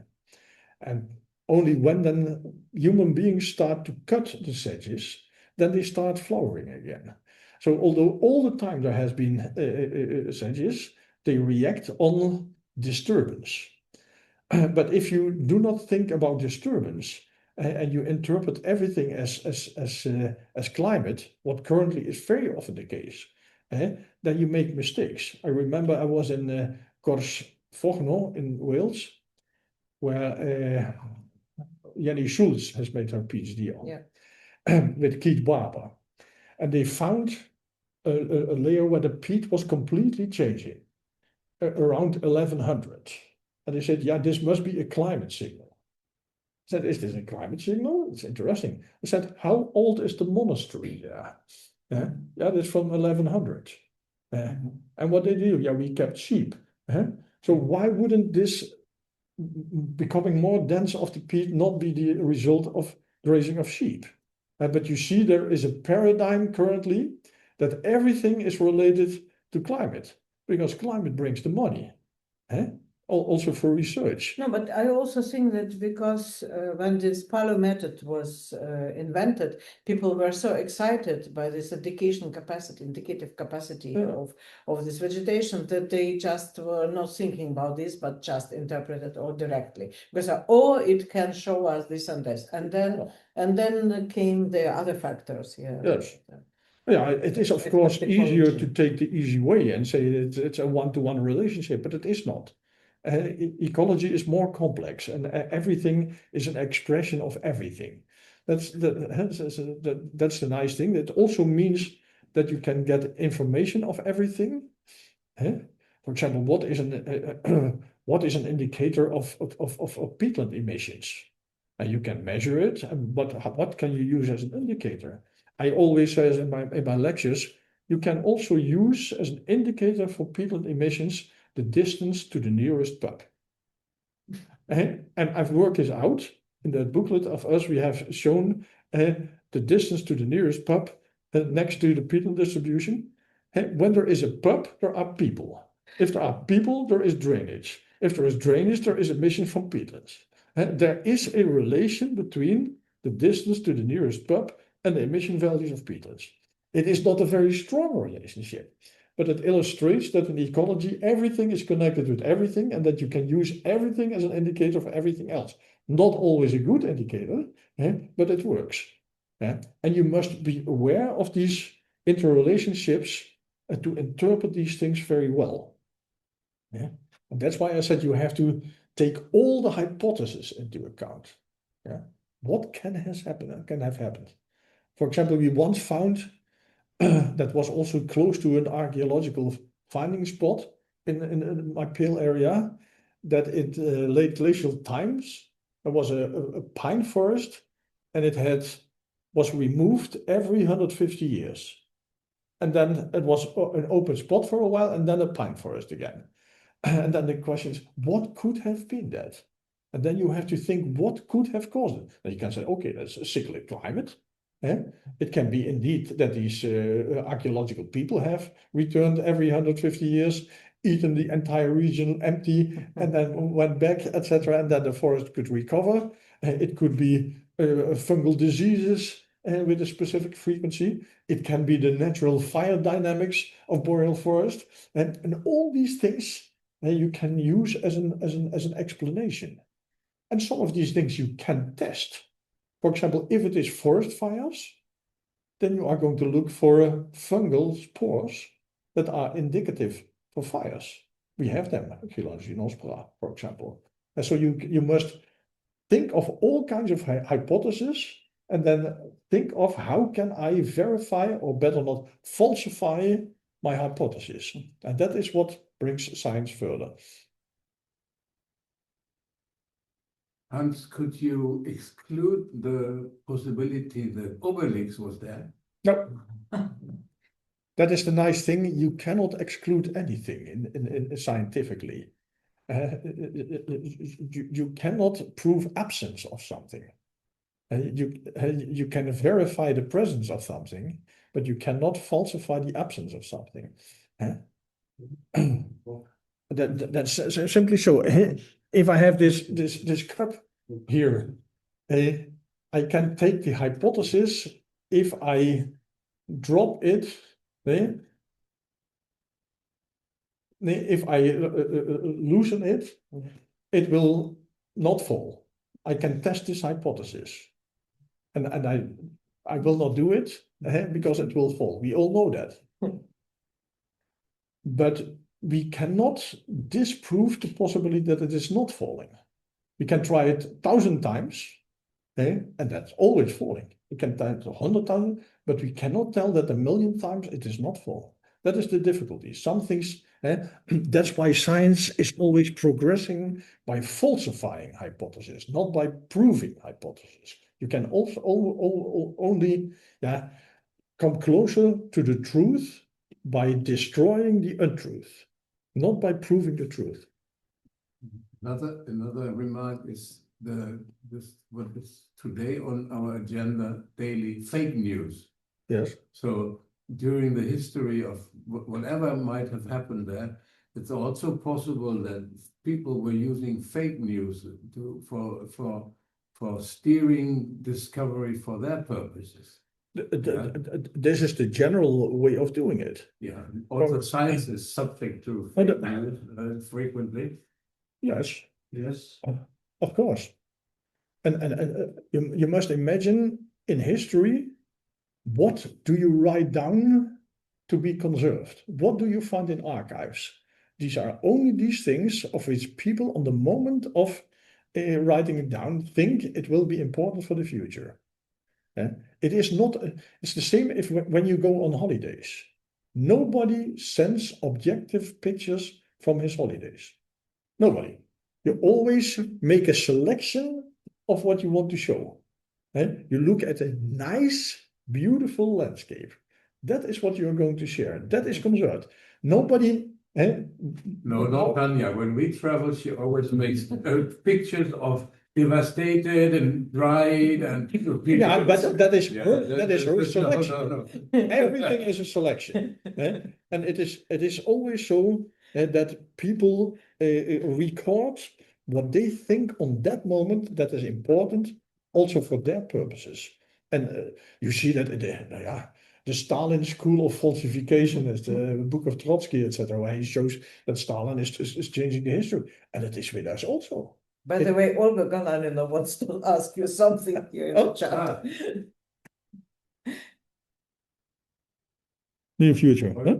And only when then human beings start to cut the sedges, then they start flowering again. So although all the time there has been sedges, they react on disturbance. But if you do not think about disturbance and you interpret everything as climate, what currently is very often the case, then you make mistakes. I remember I was in Corsfogno in Wales, where Jenny Schulz has made her PhD on, with Keith Barber. And they found a layer where the peat was completely changing around 1100. And they said, yeah, this must be a climate signal. I said, is this a climate signal? It's interesting. I said, how old is the monastery there? Yeah, that's from 1100. And what they do? Yeah, we kept sheep. So why wouldn't this becoming more dense of the peat not be the result of grazing of sheep? But you see there is a paradigm currently that everything is related to climate. because climate brings the money, also for research. No, but I also think that because when this Palo method was invented, people were so excited by this indicative capacity Yeah. of this vegetation that they just were not thinking about this, but just interpreted all directly. Because it can show us this and this, and then came the other factors. Yeah. Yes. Yeah, it is of course easier to take the easy way and say it's a one-to-one relationship, but it is not. Ecology is more complex, and everything is an expression of everything. That's the nice thing. It also means that you can get information of everything. For example, what is an indicator of peatland emissions? And you can measure it, but what can you use as an indicator? I always say in my lectures, you can also use as an indicator for peatland emissions the distance to the nearest pub. And I've worked this out. In that booklet of us, we have shown the distance to the nearest pub next to the peatland distribution. When there is a pub, there are people. If there are people, there is drainage. If there is drainage, there is emission from peatlands. There is a relation between the distance to the nearest pub and the emission values of peatlands. It is not a very strong relationship, but it illustrates that in ecology, everything is connected with everything and that you can use everything as an indicator for everything else. Not always a good indicator, but it works. And you must be aware of these interrelationships to interpret these things very well. And that's why I said you have to take all the hypotheses into account. What can have happened? For example, we once found that was also close to an archaeological finding spot in my Pale area, that in late glacial times there was a pine forest, and it was removed every 150 years. And then it was an open spot for a while, and then a pine forest again. And then the question is, what could have been that? And then you have to think, what could have caused it? And you can say, okay, that's a cyclic climate. It can be indeed that these archaeological people have returned every 150 years, eaten the entire region empty, and then went back, etc. And then the forest could recover. It could be fungal diseases with a specific frequency. It can be the natural fire dynamics of boreal forest, and all these things you can use as an explanation. And some of these things you can test. For example, if it is forest fires, then you are going to look for fungal spores that are indicative for fires. We have them, Ginospora, for example. And so you must think of all kinds of hypotheses, and then think of how can I verify, or better not, falsify my hypothesis. And that is what brings science further. Hans, could you exclude the possibility that Obelix was there? No. That is the nice thing. You cannot exclude anything in scientifically. You cannot prove absence of something. You can verify the presence of something, but you cannot falsify the absence of something. That's simply so. If I have this cup here, I can take the hypothesis. If I drop it, if I loosen it, it will not fall. I can test this hypothesis, and I will not do it because it will fall. We all know that. But we cannot disprove the possibility that it is not falling. We can try it 1,000 times, and that's always falling. We can try it 100,000, but we cannot tell that 1,000,000 times it is not falling. That is the difficulty. Some things, that's why science is always progressing by falsifying hypotheses, not by proving hypotheses. You can also only come closer to the truth by destroying the untruth, not by proving the truth. Another remark is what is today on our agenda daily: fake news. Yes. So during the history of whatever might have happened there, it's also possible that people were using fake news for steering discovery for their purposes. This is the general way of doing it. Yeah, also science is subject to fake news frequently. Yes, Yes. of course. And you must imagine in history, what do you write down to be conserved? What do you find in archives? These are only these things of which people on the moment of writing it down think it will be important for the future. It is not, it's the same if when you go on holidays. Nobody sends objective pictures from his holidays. Nobody. You always make a selection of what you want to show. You look at a nice, beautiful landscape. That is what you're going to share. That is conserved. Nobody. No, not Tanya. When we travel, she always makes pictures of devastated and dried and Yeah, but that is her no, selection. no. Everything is a selection. And it is always so that people record what they think on that moment that is important also for their purposes. And you see that in the Stalin school of falsification is the book of Trotsky, etc., where he shows that Stalin is changing the history. And it is with us also. By the way, Olga Galanina wants to ask you something here in the chat. Near future. Huh?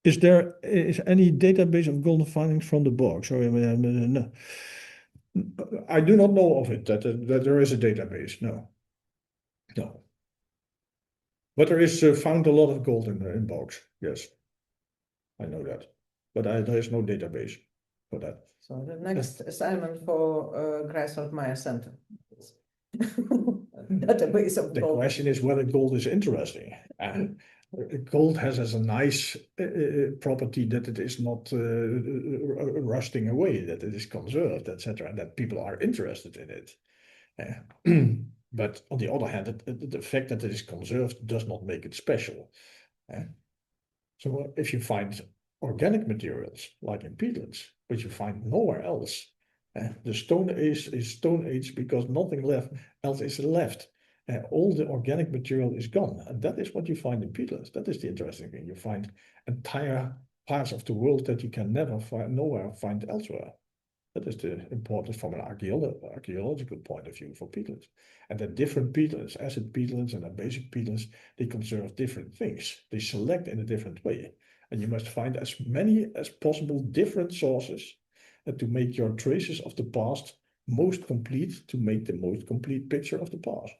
Is there any database of golden findings from the bog? Sorry, no. I do not know of it, that there is a database. No. But there is found a lot of gold in bogs. Yes, I know that. But there is no database for that. So the next assignment for Greifswald Maya Center. Database of The gold. question is whether gold is interesting. Gold has as a nice property that it is not rusting away, that it is conserved, etc., and that people are interested in it. But on the other hand, the fact that it is conserved does not make it special. So if you find organic materials, like in peatlands, which you find nowhere else, the Stone Age is Stone Age because nothing else is left. All the organic material is gone. And that is what you find in peatlands. That is the interesting thing. You find entire parts of the world that you can never find, nowhere find elsewhere. That is the importance from an archaeological point of view for peatlands. And the different peatlands, acid peatlands and basic peatlands, they conserve different things. They select in a different way. And you must find as many as possible different sources to make your traces of the past most complete, to make the most complete picture of the past.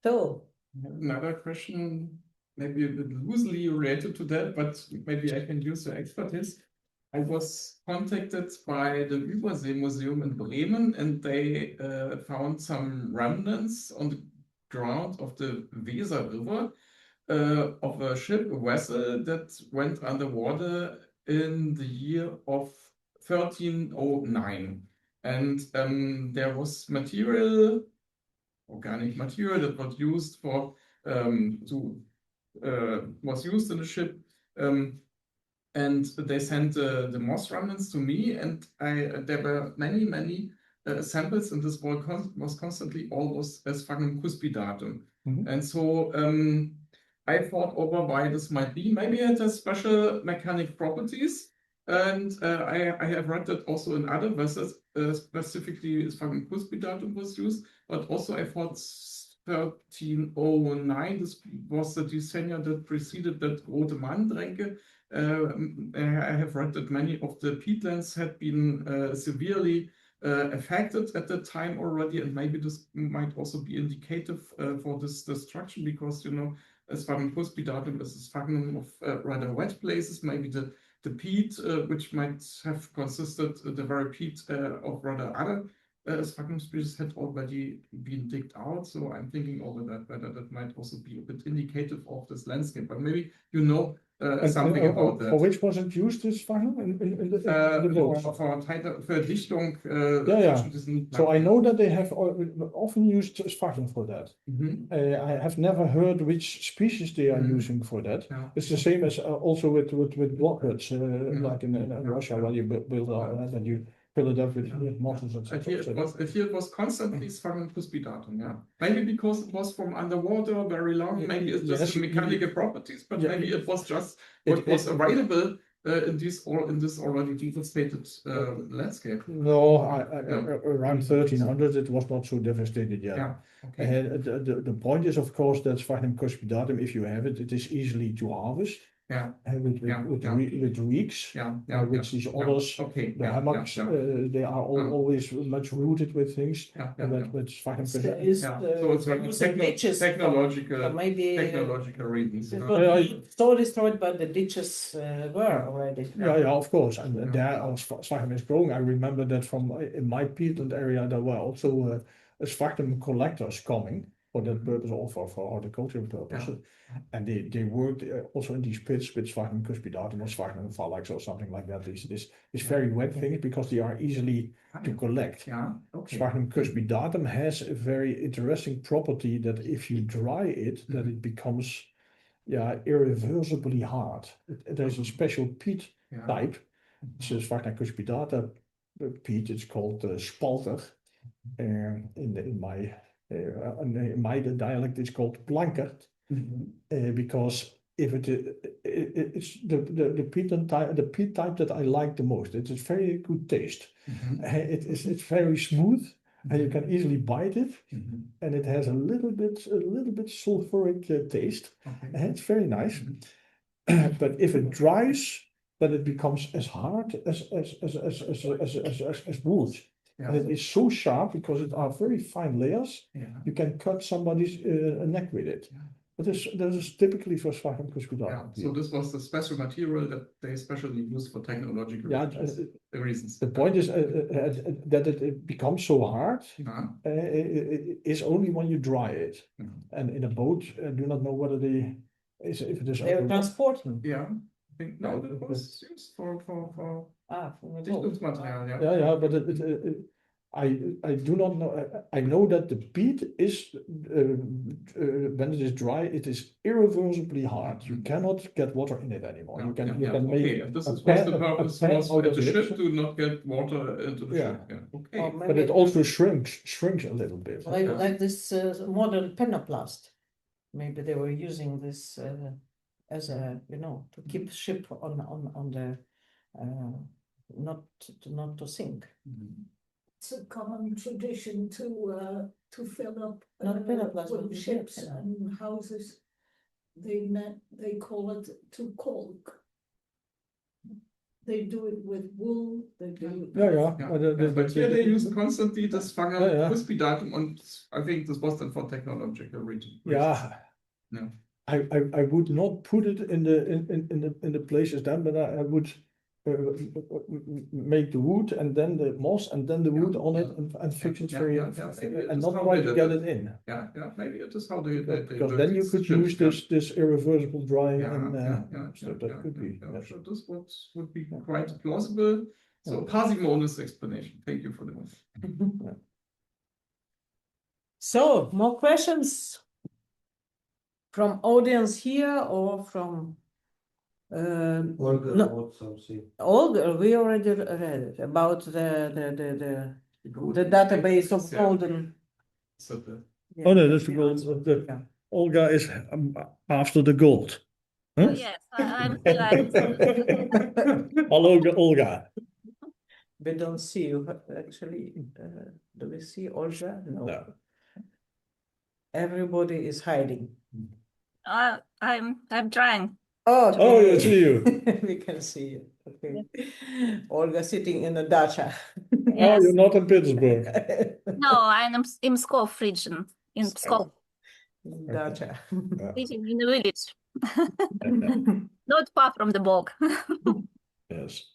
So, another question, maybe a bit loosely related to that, but maybe I can use your expertise. I was contacted by the Übersee Museum in Bremen, and they found some remnants on the ground of the Weser River of a ship, a vessel that went underwater in the year of 1309. And there was material, organic material that was used for was used in the ship, and they sent the moss remnants to me, and there were many samples, and this was constantly almost as Sphagnum cuspidatum. And so I thought over why this might be. Maybe it has special mechanic properties, and I have read that also in other vessels, specifically Sphagnum cuspidatum was used, but also I thought 1309, this was the decennia that preceded that Rote Mann-Dränke. I have read that many of the peatlands had been severely affected at that time already, and maybe this might also be indicative for this destruction, because, you know, Sphagnum cuspidatum is a sphagnum of rather wet places. Maybe the peat, which might have consisted the very peat of rather other sphagnum species, had already been digged out. So I'm thinking over that, whether that might also be a bit indicative of this landscape. But maybe you know something about that. For which was it used, this Sphagnum? In the books? For Dichtung, Yeah. zwischen diesen So I know that they have often used Sphagnum for that. Mhm. I have never heard which species they are using for that. Yeah. It's the same as also with blockheads, like in Russia, when you build and you fill it up with motors, And here etc. it was constantly Sphagnum cuspidatum, yeah. Maybe because it was from underwater very long, maybe it's just Yes, the mechanical properties, but yeah. maybe it was just what was available in this already devastated landscape. No, No. around 1300 it was not so devastated yet. Yeah, okay. And the point is, of course, that Sphagnum cuspidatum, if you have it, it is easily to harvest. Yeah. With reeks, which these others, Okay. the hammocks, they are always much rooted with things. And with Sphagnum cuspidatum. So it's like technological reasons. It was so destroyed, but the ditches were already. Yeah, of course. And there, as Sphagnum is growing, I remember that from in my peatland area, there were also Sphagnum collectors coming for that purpose, or for horticultural purposes. And they worked also in these pits with Sphagnum cuspidatum or Sphagnum phallax or something like that. These very wet things, because they are easily to collect. Sphagnum cuspidatum has a very interesting property that if you dry it, that it becomes irreversibly hard. There's a special peat type. It's a Sphagnum cuspidata peat. It's called spalter. In my dialect, it's called blankert. Because if it's the peat type that I like the most. It is very good taste. It's very smooth, and you can easily bite it, and it has a little bit sulfuric taste. It's very nice. But if it dries, then it becomes as hard as wood. And it is so sharp because it are very fine layers. You can cut somebody's neck with it. But this is typically for Sphagnum cuspidatum. So this was the special material that they especially used for technological reasons. The point is that it becomes so hard is only when you dry it. And in a boat, I do not know whether if it is. They were transporting. Yeah, I think no, that was used for material. Yeah, but I do not know. I know that the peat is when it is dry, it is irreversibly hard. You cannot get water in it anymore. You can make. This is the purpose of the ship to not get water into the ship. Okay, but it also shrinks a little bit. Like this modern penoplast. Maybe they were using this as a to keep ship on the not to sink. It's a common tradition to fill up wooden ships and houses. They call it to caulk. They do it with wool. They do it. But here they use constantly the Sphagnum cuspidatum, and I think this was then for technological reasons. No. I would not put it in the places then, but I would make the wood and then the moss and then the wood on it and fix it and not try to get it in. Maybe it is how they because then you could use this irreversible drying so that could be. So this would be quite plausible. So parsimonious explanation. Thank you for the one. So more questions from audience here or from Olga, we already read it about the database of golden. Oh no, that's the gold. Olga is after the gold. Huh? Yes, I'm glad. Hello, Olga. We don't see you actually. Do we see Olga? No. Everybody is hiding. I'm trying. Oh, I see you. We can see you. Okay. Olga sitting in a dacha. Yes. Oh, you're not in Petersburg. No, I'm in Pskov region. In Pskov. Dacha. Living in the village. Not far from the bog. Yes.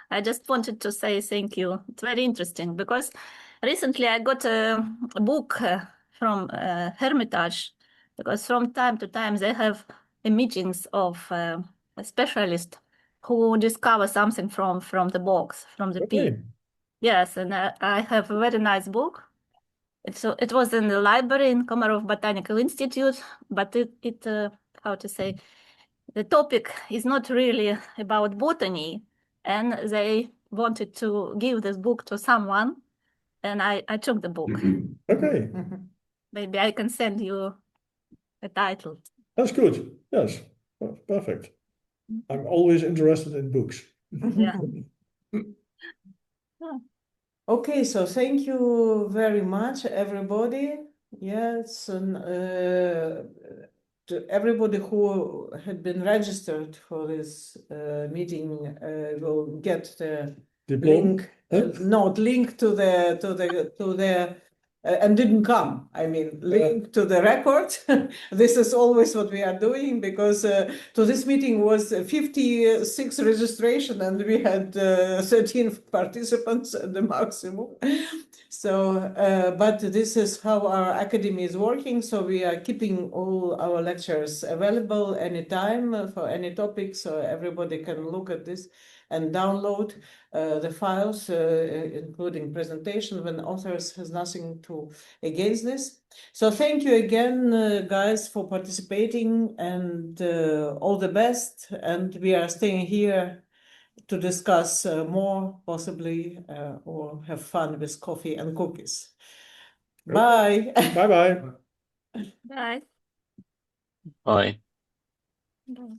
I just wanted to say thank you. It's very interesting because recently I got a book from Hermitage, because from time to time they have meetings of a specialist who discover something from the box, from the pit. Okay. Yes, and I have a very nice book. It was in the library in Komarov Botanical Institute, but it how to say, the topic is not really about botany, and they wanted to give this book to someone, and I took the book. Okay, Maybe I can send you a title. that's good. Yes, perfect. I'm always interested in books. Yeah. Okay, so thank you very much, everybody. Yes, and to everybody who had been registered for this meeting will get the Diploma? link to the and didn't come. I mean, link to the record. This is always what we are doing because to this meeting was 56 registration and we had 13 participants at the maximum. So, but this is how our academy is working. So we are keeping all our lectures available anytime for any topic. So everybody can look at this and download the files, including presentation when authors has nothing to against this. So thank you again, guys, for participating and all the best. And we are staying here to discuss more, possibly, or have fun with coffee and cookies. Bye. Bye-bye. Bye. Bye. Bye.